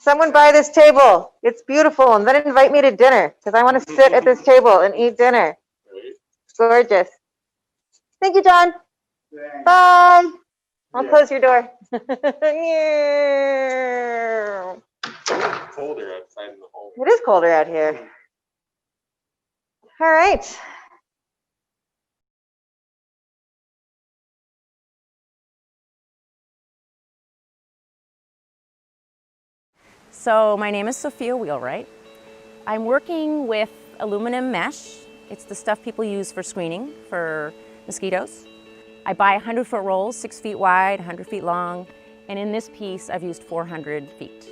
Someone buy this table. It's beautiful, and then invite me to dinner, because I want to sit at this table and eat dinner. Gorgeous. Thank you, John. Thanks. Bye. I'll close your door. It's colder outside in the hall. It is colder out here. All right. So my name is Sophia Wheelwright. I'm working with aluminum mesh. It's the stuff people use for screening for mosquitoes. I buy 100-foot rolls, 6 feet wide, 100 feet long, and in this piece I've used 400 feet.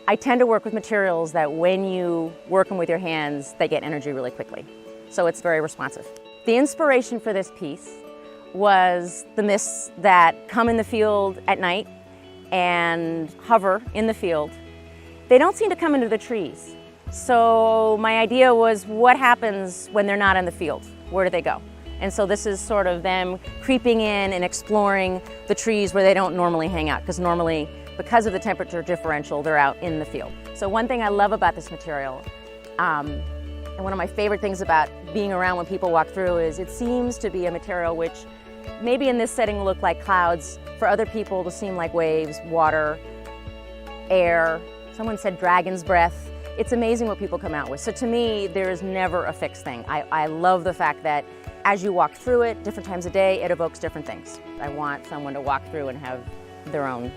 I tend to work with materials that when you work them with your hands, they get energy really quickly. So it's very responsive. The inspiration for this piece was the mists that come in the field at night and hover in the field, they don't seem to come into the trees. So my idea was, what happens when they're not in the field? Where do they go? And so this is sort of them creeping in and exploring the trees where they don't normally hang out, because normally, because of the temperature differential, they're out in the field. So one thing I love about this material, and one of my favorite things about being around when people walk through, is it seems to be a material which maybe in this setting will look like clouds, for other people to seem like waves, water, air. Someone said dragon's breath. It's amazing what people come out with. So to me, there is never a fixed thing. I love the fact that as you walk through it, different times of day, it evokes different things. I want someone to walk through and have their own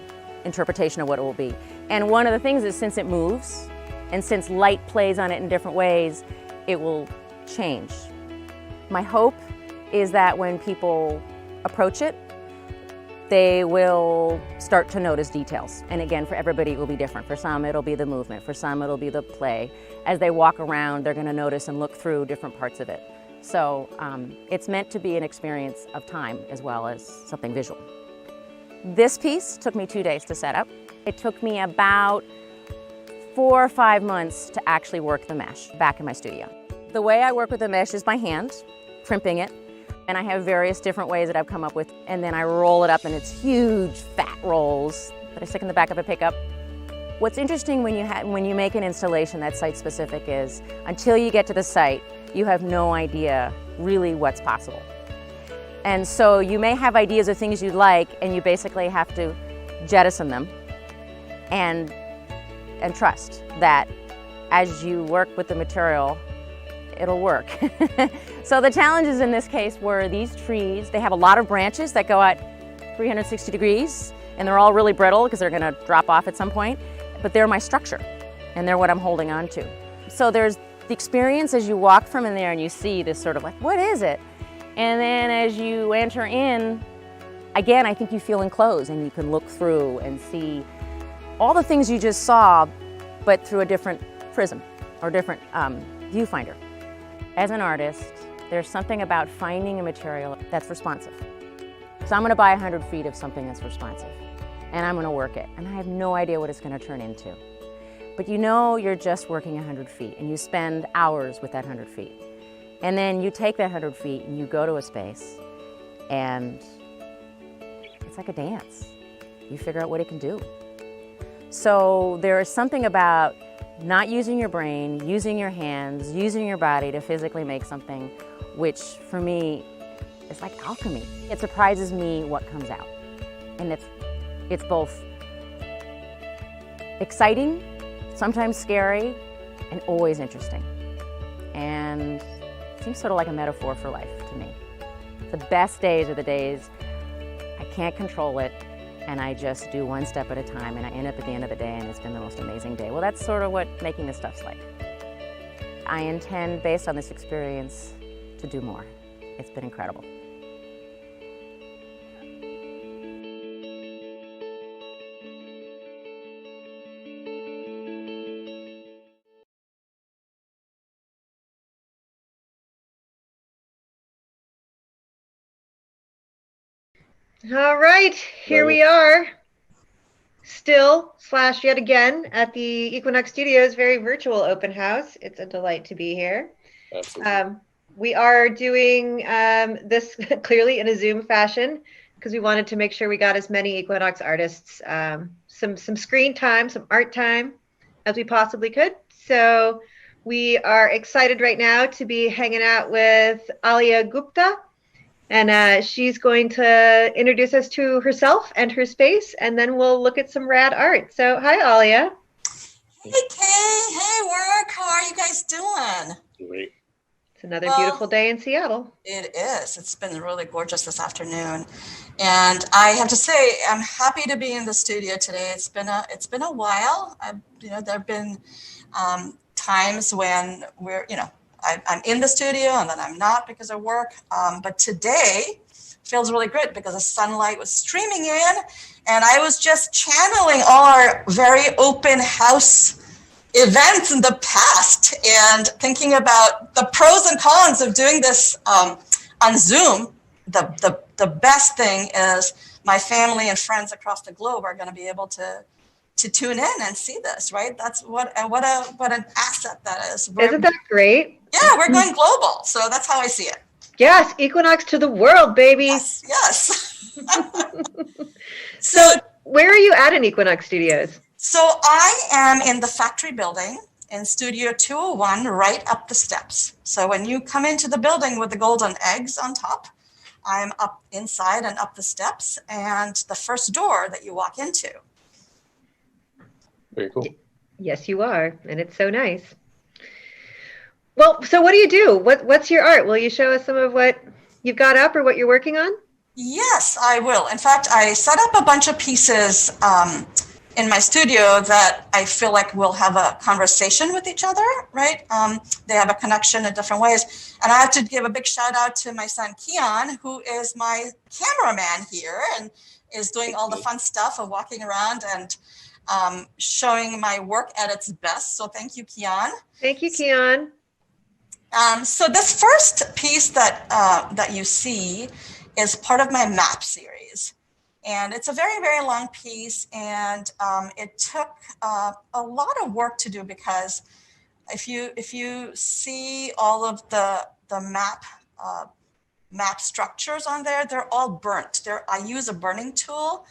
interpretation of what it will be. And one of the things is, since it moves, and since light plays on it in different ways, it will change. My hope is that when people approach it, they will start to notice details. And again, for everybody, it will be different. For some, it'll be the movement. For some, it'll be the play. As they walk around, they're gonna notice and look through different parts of it. So it's meant to be an experience of time as well as something visual. This piece took me 2 days to set up. It took me about 4 or 5 months to actually work the mesh back in my studio. The way I work with the mesh is by hand, crimping it. And I have various different ways that I've come up with, and then I roll it up in its huge fat rolls that I stick in the back of a pickup. What's interesting when you make an installation that's site specific is, until you get to the site, you have no idea really what's possible. And so you may have ideas of things you'd like, and you basically have to jettison them and trust that as you work with the material, it'll work. So the challenges in this case were these trees. They have a lot of branches that go at 360 degrees, and they're all really brittle because they're gonna drop off at some point, but they're my structure, and they're what I'm holding on to. So there's the experience as you walk from in there and you see this sort of like, what is it? And then as you enter in, again, I think you feel enclosed and you can look through and see all the things you just saw, but through a different prism or different viewfinder. As an artist, there's something about finding a material that's responsive. So I'm gonna buy 100 feet of something that's responsive, and I'm gonna work it, and I have no idea what it's gonna turn into. But you know you're just working 100 feet, and you spend hours with that 100 feet. And then you take that 100 feet and you go to a space, and it's like a dance. You figure out what it can do. So there is something about not using your brain, using your hands, using your body to physically make something, which for me is like alchemy. It surprises me what comes out. And it's both exciting, sometimes scary, and always interesting. And it seems sort of like a metaphor for life to me. The best days are the days I can't control it, and I just do one step at a time, and I end up at the end of the day and it's been the most amazing day. Well, that's sort of what making this stuff's like. I intend, based on this experience, to do more. It's been incredible. All right, here we are, still / yet again at the Equinox Studios very virtual open house. It's a delight to be here. We are doing this clearly in a Zoom fashion because we wanted to make sure we got as many Equinox artists some screen time, some art time as we possibly could. So we are excited right now to be hanging out with Aaliyah Gupta. And she's going to introduce us to herself and her space, and then we'll look at some rad art. So, hi, Aaliyah. Hey, Kay. Hey, work. How are you guys doing? Great. It's another beautiful day in Seattle. It is. It's been really gorgeous this afternoon. And I have to say, I'm happy to be in the studio today. It's been a while. There have been times when I'm in the studio and then I'm not because of work. But today feels really good because the sunlight was streaming in and I was just channeling all our very open house events in the past and thinking about the pros and cons of doing this on Zoom. The best thing is my family and friends across the globe are going to be able to tune in and see this, right? That's what an asset that is. Isn't that great? Yeah, we're going global. So that's how I see it. Yes, Equinox to the world, baby. Yes. So where are you at in Equinox Studios? So I am in the factory building in Studio 201, right up the steps. So when you come into the building with the golden eggs on top, I'm up inside and up the steps and the first door that you walk into. Very cool. Yes, you are. And it's so nice. Well, so what do you do? What's your art? Will you show us some of what you've got up or what you're working on? Yes, I will. In fact, I set up a bunch of pieces in my studio that I feel like will have a conversation with each other, right? They have a connection in different ways. And I have to give a big shout out to my son, Keon, who is my cameraman here and is doing all the fun stuff of walking around and showing my work at its best. So thank you, Keon. Thank you, Keon. So this first piece that you see is part of my map series. And it's a very, very long piece. And it took a lot of work to do because if you see all of the map structures on there, they're all burnt. I use a burning tool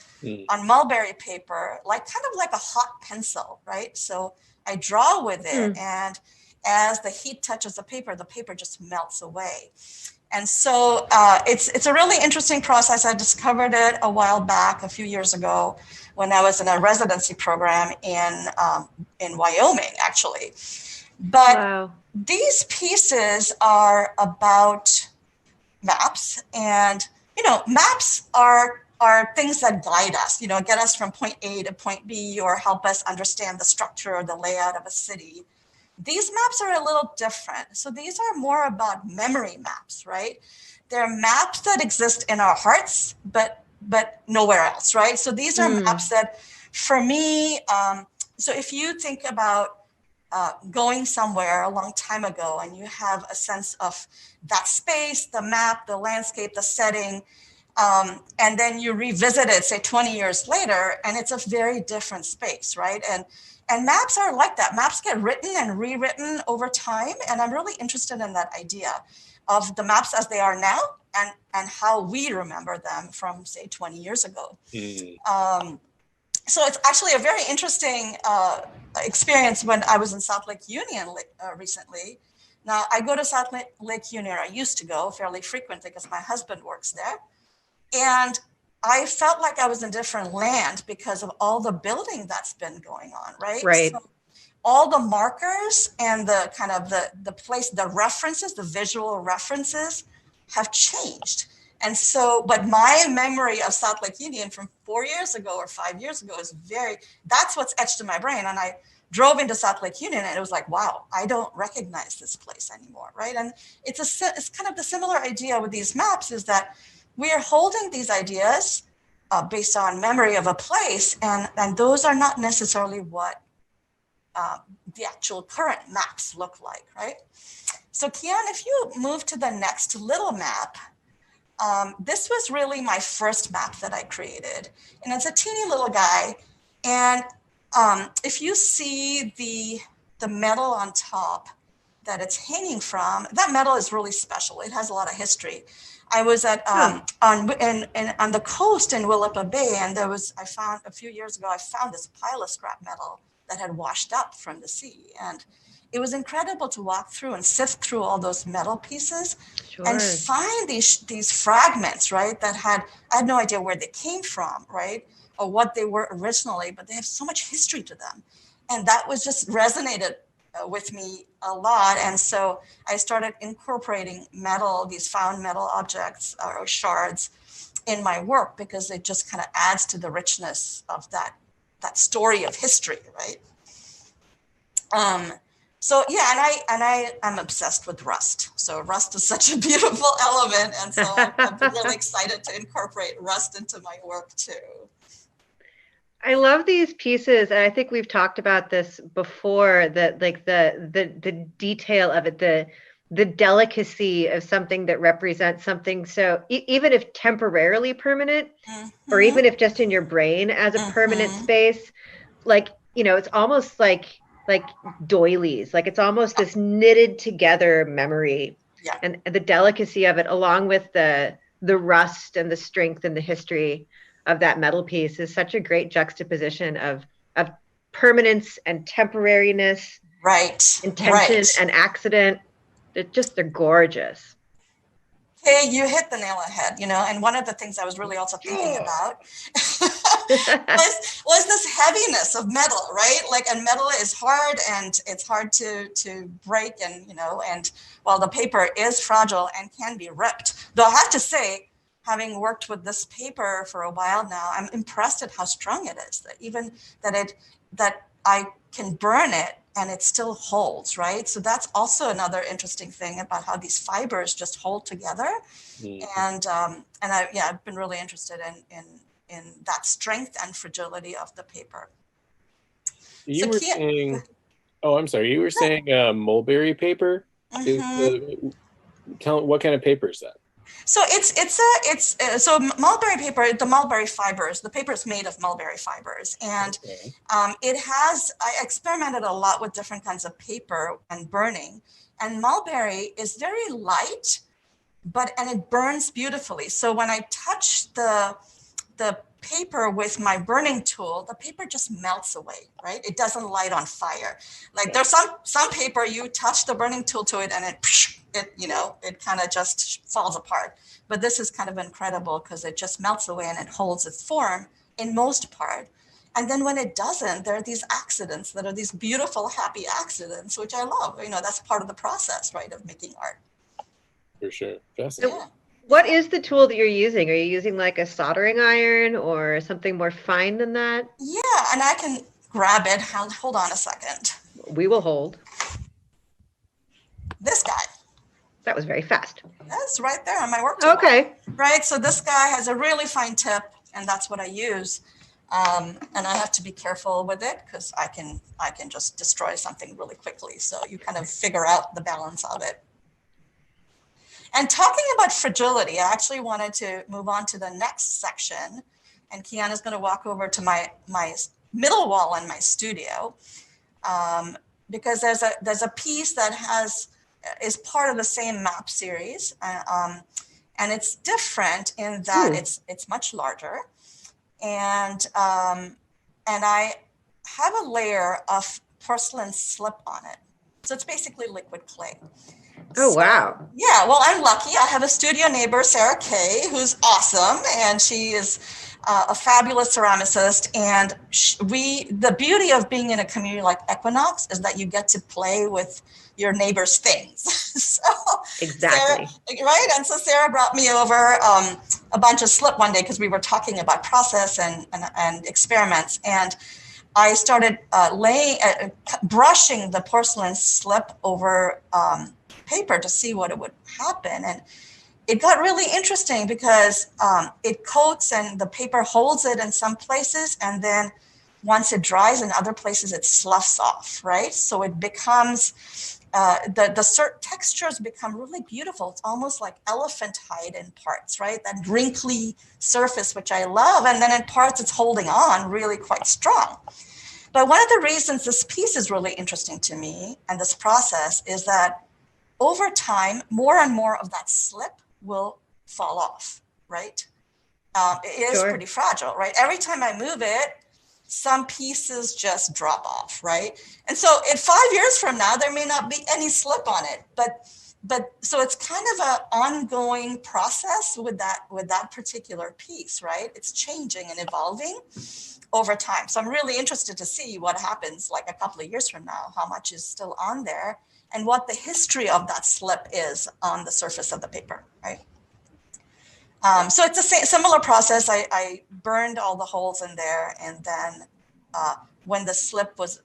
on mulberry paper, kind of like a hot pencil, right? So I draw with it, and as the heat touches the paper just melts away. And so it's a really interesting process. I discovered it a while back, a few years ago, when I was in a residency program in Wyoming, actually. But these pieces are about maps, and maps are things that guide us, get us from point A to point B or help us understand the structure or the layout of a city. These maps are a little different. So these are more about memory maps, right? They're maps that exist in our hearts, but nowhere else, right? So these are maps that, for me, so if you think about going somewhere a long time ago and you have a sense of that space, the map, the landscape, the setting, and then you revisit it, say 20 years later, and it's a very different space, right? And maps are like that. Maps get written and rewritten over time. And I'm really interested in that idea of the maps as they are now and how we remember them from, say, 20 years ago. So it's actually a very interesting experience when I was in Salt Lake Union recently. Now, I go to Salt Lake Union, I used to go fairly frequently because my husband works there. And I felt like I was in a different land because of all the building that's been going on, right? Right. So all the markers and the kind of the place, the references, the visual references have changed. And so, but my memory of Salt Lake Union from 4 years ago or 5 years ago is that's what's etched in my brain. And I drove into Salt Lake Union and it was like, wow, I don't recognize this place anymore, right? And it's kind of the similar idea with these maps is that we are holding these ideas based on memory of a place, and those are not necessarily what the actual current maps look like, right? So Kian, if you move to the next little map, this was really my first map that I created. And it's a teeny little guy. And if you see the metal on top that it's hanging from, that metal is really special. It has a lot of history. I was at on the coast in Willapa Bay, and I found a few years ago, I found this pile of scrap metal that had washed up from the sea. And it was incredible to walk through and sift through all those metal pieces and find these fragments, right? I had no idea where they came from, right? Or what they were originally, but they have so much history to them. And that was just resonated with me a lot. And so I started incorporating metal, these found metal objects or shards in my work because it just kind of adds to the richness of that story of history, right? So yeah, and I'm obsessed with rust. So rust is such a beautiful element. And so I'm really excited to incorporate rust into my work too. I love these pieces, and I think we've talked about this before. That like the detail of it, the delicacy of something that represents something so even if temporarily permanent, or even if just in your brain as a permanent space, like, you know, it's almost like doilies, like it's almost this knitted together memory. Yeah. And the delicacy of it, along with the rust and the strength and the history of that metal piece, is such a great juxtaposition of permanence and temporariness, right, intention right. and accident. They're gorgeous. Hey, you hit the nail on the head, you know, and one of the things I was really also thinking about was this heaviness of metal, right? Like, and metal is hard and it's hard to break, and, you know, and while the paper is fragile and can be ripped, though I have to say, having worked with this paper for a while now, I'm impressed at how strong it is, that even that I can burn it and it still holds, right? So that's also another interesting thing about how these fibers just hold together. And I've been really interested in that strength and fragility of the paper. You were saying, oh, I'm sorry. You were saying mulberry paper. Tell what kind of paper is that? So so mulberry paper, the mulberry fibers, the paper is made of mulberry fibers, and I experimented a lot with different kinds of paper and burning, and mulberry is very light, and it burns beautifully. So when I touch the paper with my burning tool, the paper just melts away, right? It doesn't light on fire. Like there's some paper, you touch the burning tool to it and it kind of just falls apart. But this is kind of incredible because it just melts away and it holds its form in most part. And then when it doesn't, there are these accidents that are these beautiful, happy accidents, which I love. You know, that's part of the process, right, of making art. For sure. So what is the tool that you're using? Are you using like a soldering iron or something more fine than that? Yeah, and I can grab it. Hold on a second. We will hold. This guy. That was very fast. That's right there on my work table. Okay. Right, so this guy has a really fine tip, and that's what I use. And I have to be careful with it because I can just destroy something really quickly. So you kind of figure out the balance of it. And talking about fragility, I actually wanted to move on to the next section. And Kiana's going to walk over to my middle wall in my studio because there's a piece that is part of the same map series. And it's different in that it's much larger. And I have a layer of porcelain slip on it. So it's basically liquid clay. Oh, wow. Yeah, well, I'm lucky. I have a studio neighbor, Sarah Kay, who's awesome, and she is a fabulous ceramicist. And the beauty of being in a community like Equinox is that you get to play with your neighbor's things. So, exactly. Sarah, right? And so Sarah brought me over a bunch of slip one day because we were talking about process and experiments. And I started brushing the porcelain slip over paper to see what it would happen. And it got really interesting because it coats and the paper holds it in some places. And then once it dries in other places, it sloughs off, right? So it becomes, the certain textures become really beautiful. It's almost like elephant hide in parts, right? That wrinkly surface, which I love. And then in parts, it's holding on really quite strong. But one of the reasons this piece is really interesting to me and this process is that over time, more and more of that slip will fall off, right? It is pretty fragile, right? Every time I move it, some pieces just drop off, right? And so in 5 years from now, there may not be any slip on it, but so it's kind of an ongoing process with that particular piece, right? It's changing and evolving over time. So I'm really interested to see what happens like a couple of years from now, how much is still on there and what the history of that slip is on the surface of the paper, right? So it's a similar process. I burned all the holes in there, and then when the slip was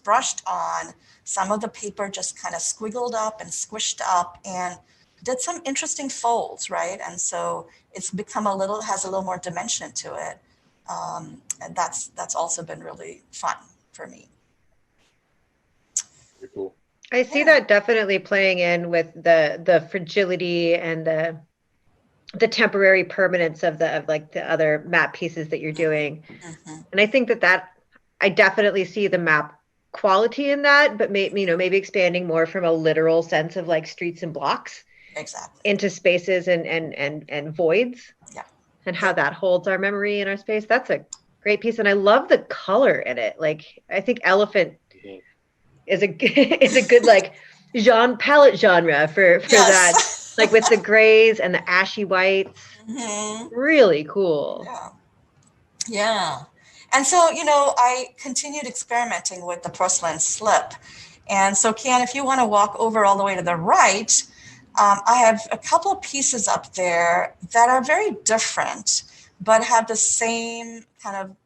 brushed on, some of the paper just kind of squiggled up and squished up and did some interesting folds, right? And so it's become has a little more dimension to it, and that's also been really fun for me. Very cool. I see that definitely playing in with the fragility and the temporary permanence of the other map pieces that you're doing. And I think that I definitely see the map quality in that, but maybe expanding more from a literal sense of like streets and blocks into spaces and voids, and how that holds our memory in our space. That's a great piece. And I love the color in it. Like, I think elephant is a good like palette genre for that, like with the grays and the ashy whites. Really cool. Yeah. And so, I continued experimenting with the porcelain slip. And so, Kian, if you want to walk over all the way to the right, I have a couple of pieces up there that are very different, but have the same kind of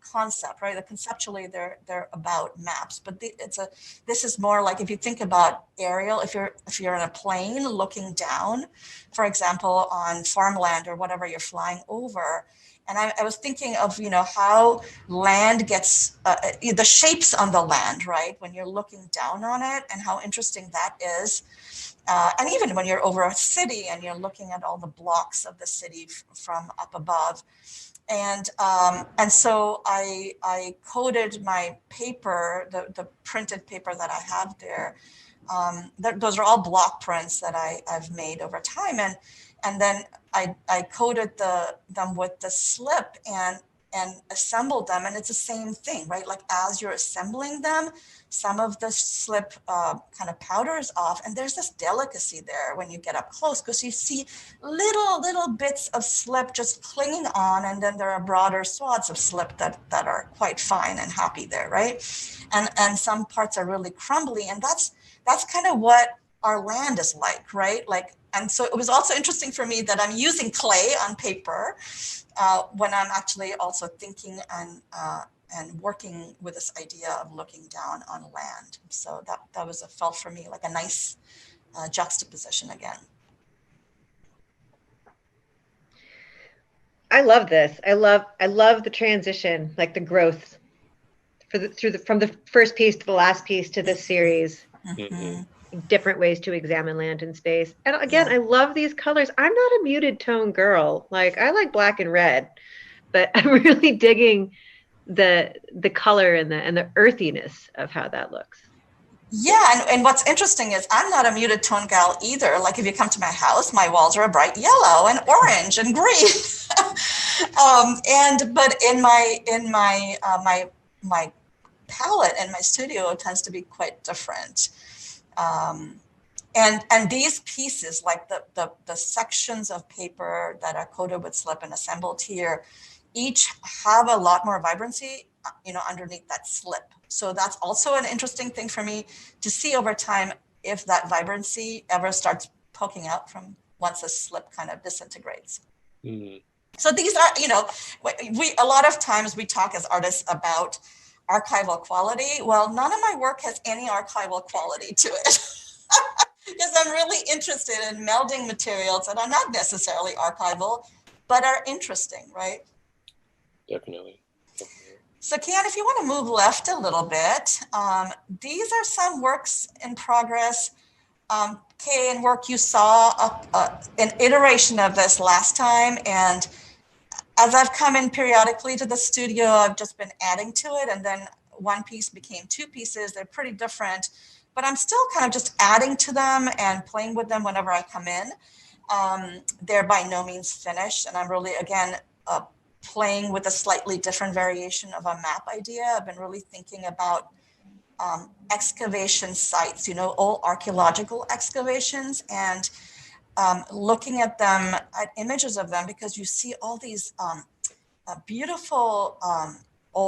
concept, right? Conceptually, they're about maps, but this is more like, if you think about aerial, if you're in a plane looking down, for example, on farmland or whatever you're flying over. And I was thinking of, how land gets, the shapes on the land, right? When you're looking down on it, and how interesting that is. And even when you're over a city and you're looking at all the blocks of the city from up above. And so I coded my paper, the printed paper that I have there. Those are all block prints that I've made over time. And then I coated them with the slip and assembled them. And it's the same thing, right? Like, as you're assembling them, some of the slip kind of powders off. And there's this delicacy there when you get up close, because you see little bits of slip just clinging on. And then there are broader swaths of slip that are quite fine and happy there, right? And some parts are really crumbly. And that's kind of what our land is like, right? Like, and so it was also interesting for me that I'm using clay on paper when I'm actually also thinking and working with this idea of looking down on land. So that felt for me like a nice juxtaposition again. I love this. I love the transition, like the growth from the first piece to the last piece to this series. Different ways to examine land and space. And again, I love these colors. I'm not a muted tone girl. Like, I like black and red, but I'm really digging the color and the earthiness of how that looks. Yeah, and what's interesting is I'm not a muted tone gal either. Like, if you come to my house, my walls are a bright yellow and orange and green. But in my palette in my studio, it tends to be quite different. And these pieces, like the sections of paper that are coated with slip and assembled here, each have a lot more vibrancy, underneath that slip. So that's also an interesting thing for me to see over time, if that vibrancy ever starts poking out from once the slip kind of disintegrates. So these are, a lot of times we talk as artists about archival quality. Well, none of my work has any archival quality to it. Because I'm really interested in melding materials that are not necessarily archival, but are interesting, right? Definitely. So Kian, if you want to move left a little bit, these are some works in progress. Kay, in work you saw an iteration of this last time. And as I've come in periodically to the studio, I've just been adding to it. And then one piece became two pieces. They're pretty different, but I'm still kind of just adding to them and playing with them whenever I come in. They're by no means finished. And I'm really, again, playing with a slightly different variation of a map idea. I've been really thinking about excavation sites, old archaeological excavations, and looking at them, at images of them, because you see all these beautiful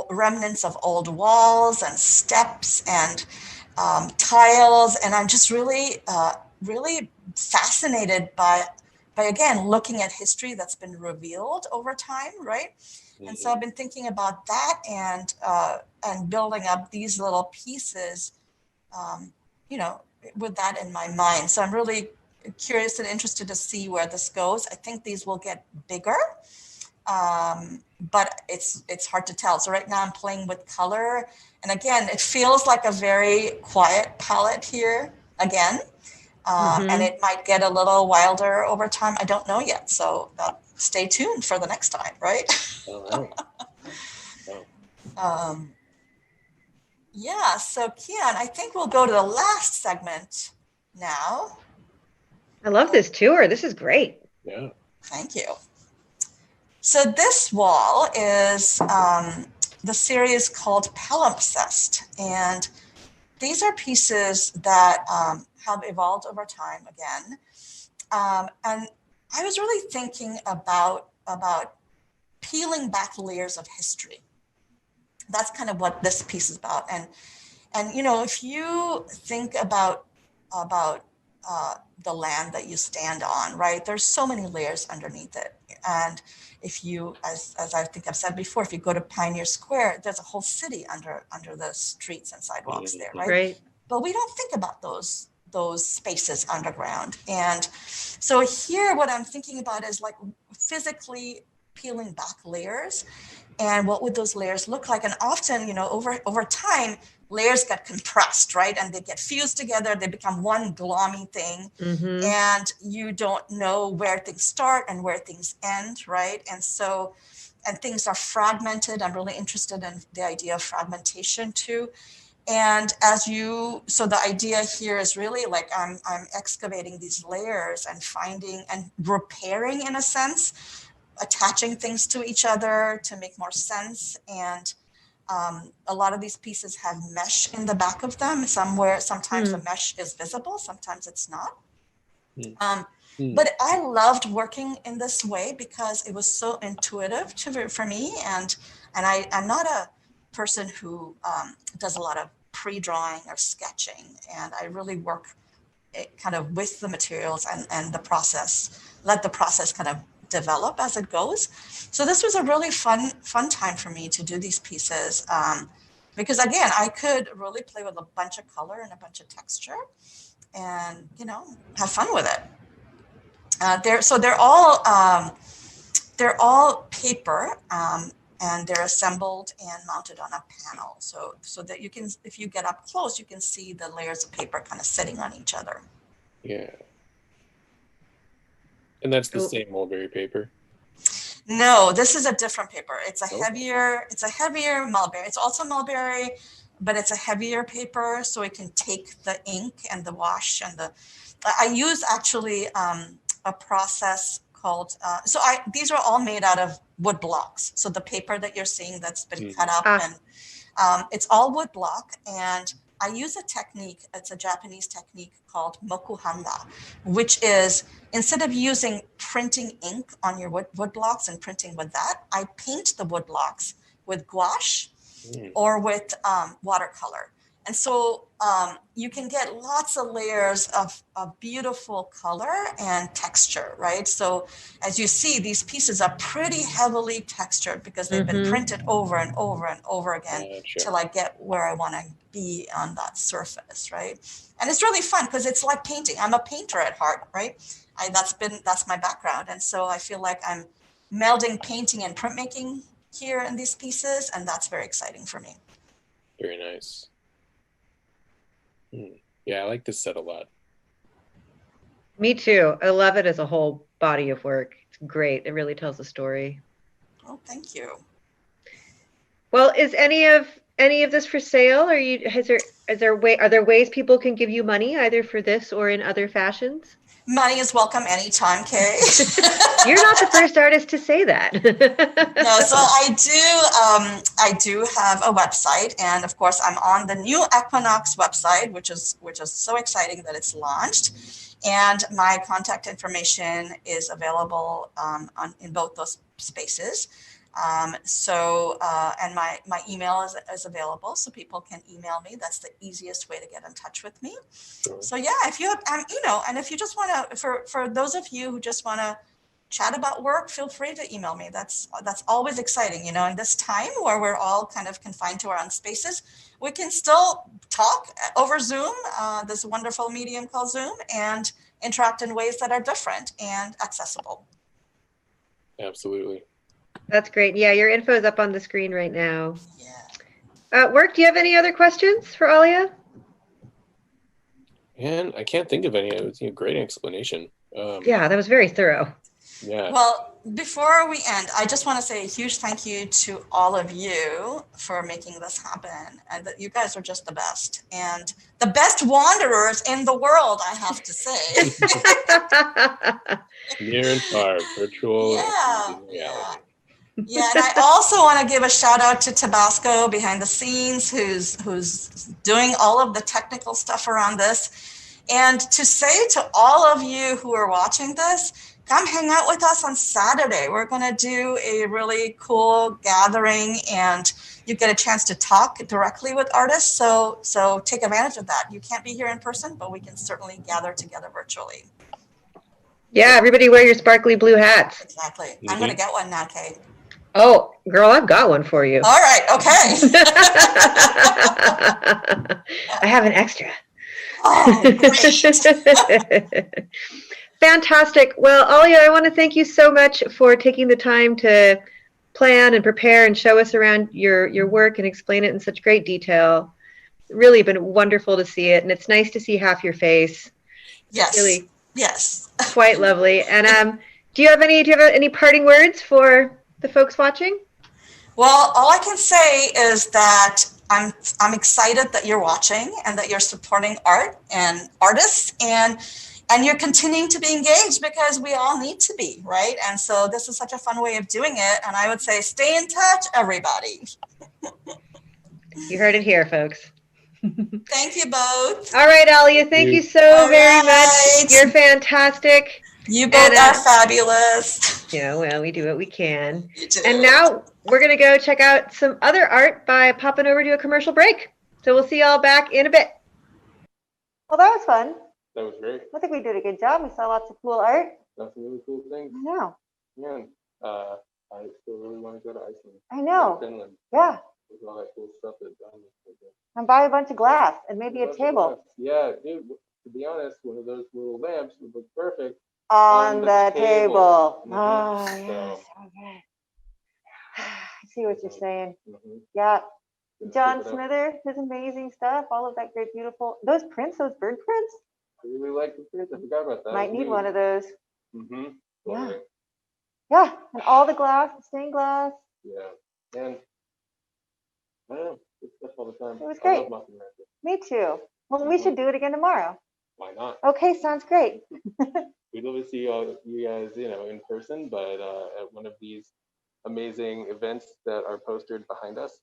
remnants of old walls and steps and tiles. And I'm just really, really fascinated by again, looking at history that's been revealed over time, right? And so I've been thinking about that and building up these little pieces, with that in my mind. So I'm really curious and interested to see where this goes. I think these will get bigger but it's hard to tell. So right now I'm playing with color. And again, it feels like a very quiet palette here again. And it might get a little wilder over time. I don't know yet. So stay tuned for the next time, right? All right. Yeah, so Kian, I think we'll go to the last segment now. I love this tour. This is great. Yeah. Thank you. So this wall is the series called Palimpsest. And these are pieces that have evolved over time again. And I was really thinking about peeling back layers of history. That's kind of what this piece is about. And you know, if you think about the land that you stand on, right? There's so many layers underneath it. And if you, as I think I've said before, if you go to Pioneer Square, there's a whole city under the streets and sidewalks there, right? Right. But we don't think about those spaces underground. And so here, what I'm thinking about is like physically peeling back layers. And what would those layers look like? And often, you know, over time, layers get compressed, right? And they get fused together. They become one glommy thing. And you don't know where things start and where things end, right? And so, and things are fragmented. I'm really interested in the idea of fragmentation too. And so the idea here is really like I'm excavating these layers and finding and repairing, in a sense, attaching things to each other to make more sense. And a lot of these pieces have mesh in the back of them. Sometimes the mesh is visible, sometimes it's not. But I loved working in this way because it was so intuitive for me. And I'm not a person who does a lot of pre-drawing or sketching. And I really work kind of with the materials and the process, let the process kind of develop as it goes. So this was a really fun time for me to do these pieces because again, I could really play with a bunch of color and a bunch of texture and, you know, have fun with it. They're all paper and they're assembled and mounted on a panel. So that you can, if you get up close, you can see the layers of paper kind of sitting on each other. Yeah. And that's the same mulberry paper? No, this is a different paper. It's a heavier mulberry. It's also mulberry, but it's a heavier paper, so it can take the ink and the wash and I use actually a process called, these are all made out of wood blocks. So the paper that you're seeing that's been cut up and it's all wood block. And I use a technique, it's a Japanese technique called mokuhanga, which is instead of using printing ink on your wood blocks and printing with that, I paint the wood blocks with gouache or with watercolor. And so you can get lots of layers of beautiful color and texture, right? So as you see, these pieces are pretty heavily textured because they've been printed over and over and over again till I get where I want to be on that surface, right? And it's really fun because it's like painting. I'm a painter at heart, right? That's my background. And so I feel like I'm melding painting and printmaking here in these pieces, and that's very exciting for me. Very nice. Yeah, I like this set a lot. Me too. I love it as a whole body of work. It's great. It really tells a story. Oh, thank you. Well, is any of this for sale? Are there ways people can give you money either for this or in other fashions? Money is welcome anytime, Kay. You're not the first artist to say that. No, so I do have a website, and of course I'm on the new Equinox website, which is so exciting that it's launched. And my contact information is available in both those spaces. And my email is available, so people can email me. That's the easiest way to get in touch with me. Sure. So yeah, if you and if you just want to, for those of you who just want to chat about work, feel free to email me. That's always exciting, in this time where we're all kind of confined to our own spaces. We can still talk over Zoom, this wonderful medium called Zoom, and interact in ways that are different and accessible. Absolutely. That's great. Yeah, your info is up on the screen right now. Work, do you have any other questions for Aaliyah? And I can't think of any. It was a great explanation. Yeah, that was very thorough. Yeah. Well, before we end, I just want to say a huge thank you to all of you for making this happen. And that you guys are just the best. And the best wanderers in the world, I have to say. Near and far, virtual Yeah, and reality. Yeah, and I also want to give a shout out to Tabasco behind the scenes, who's doing all of the technical stuff around this. And to say to all of you who are watching this, come hang out with us on Saturday. We're going to do a really cool gathering, and you get a chance to talk directly with artists. So take advantage of that. You can't be here in person, but we can certainly gather together virtually. Yeah, everybody wear your sparkly blue hats. Exactly. I'm going to get one now, Kate. Oh, girl, I've got one for you. All right. Okay. I have an extra. Oh, great. Fantastic. Well, Aaliyah, I want to thank you so much for taking the time to plan and prepare and show us around your work and explain it in such great detail. Really been wonderful to see it, and it's nice to see half your face. Yes. Really. Yes. Quite lovely. And do you have any parting words for the folks watching? Well, all I can say is that I'm excited that you're watching and that you're supporting art and artists, and you're continuing to be engaged, because we all need to be, right? And so this is such a fun way of doing it. And I would say stay in touch, everybody. You heard it here, folks. Thank you both. All right, Aaliyah, thank you so very much. You're fantastic. You both are fabulous. Yeah, well, we do what we can. You do. And now we're going to go check out some other art by popping over to a commercial break. So we'll see y'all back in a bit. Well, that was fun. That was great. I think we did a good job. We saw lots of cool art. That's some really cool things. I know. Man, I still really want to go to Iceland. I know. Or Finland. Yeah. With all that cool stuff that John was doing. And buy a bunch of glass and maybe a table. Yeah, dude, to be honest, one of those little lamps would look perfect On the table. Mhm. Oh, So- yes. Okay. I see what you're saying. Mhm. Yeah. Gonna John pick it up. Smither, his amazing stuff, all of that great, beautiful. Those prints, those bird prints, I really like the prints. I forgot about that. might need one of those. Mm-hmm. Yeah. Yeah. And all the glass, the stained glass. Yeah. And I don't know, good stuff all the time. It was I great. love Mountain Rancher. Me too. Well, we should do it again tomorrow. Why not? Okay, sounds great. We'd love to see all of you guys, in person, but at one of these amazing events that are posted behind us.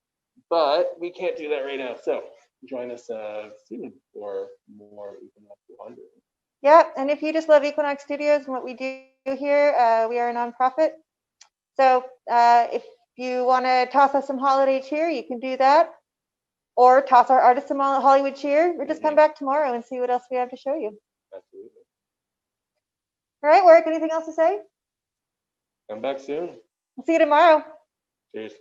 But we can't do that right now. So join us soon for more Equinox Wandering. Yeah, and if you just love Equinox Studios and what we do here, we are a nonprofit. So if you want to toss us some holiday cheer, you can do that. Or toss our artists some Hollywood cheer, or just come back tomorrow and see what else we have to show you. Absolutely. All right, Work, anything else to say? Come back soon. We'll see you tomorrow. Cheers.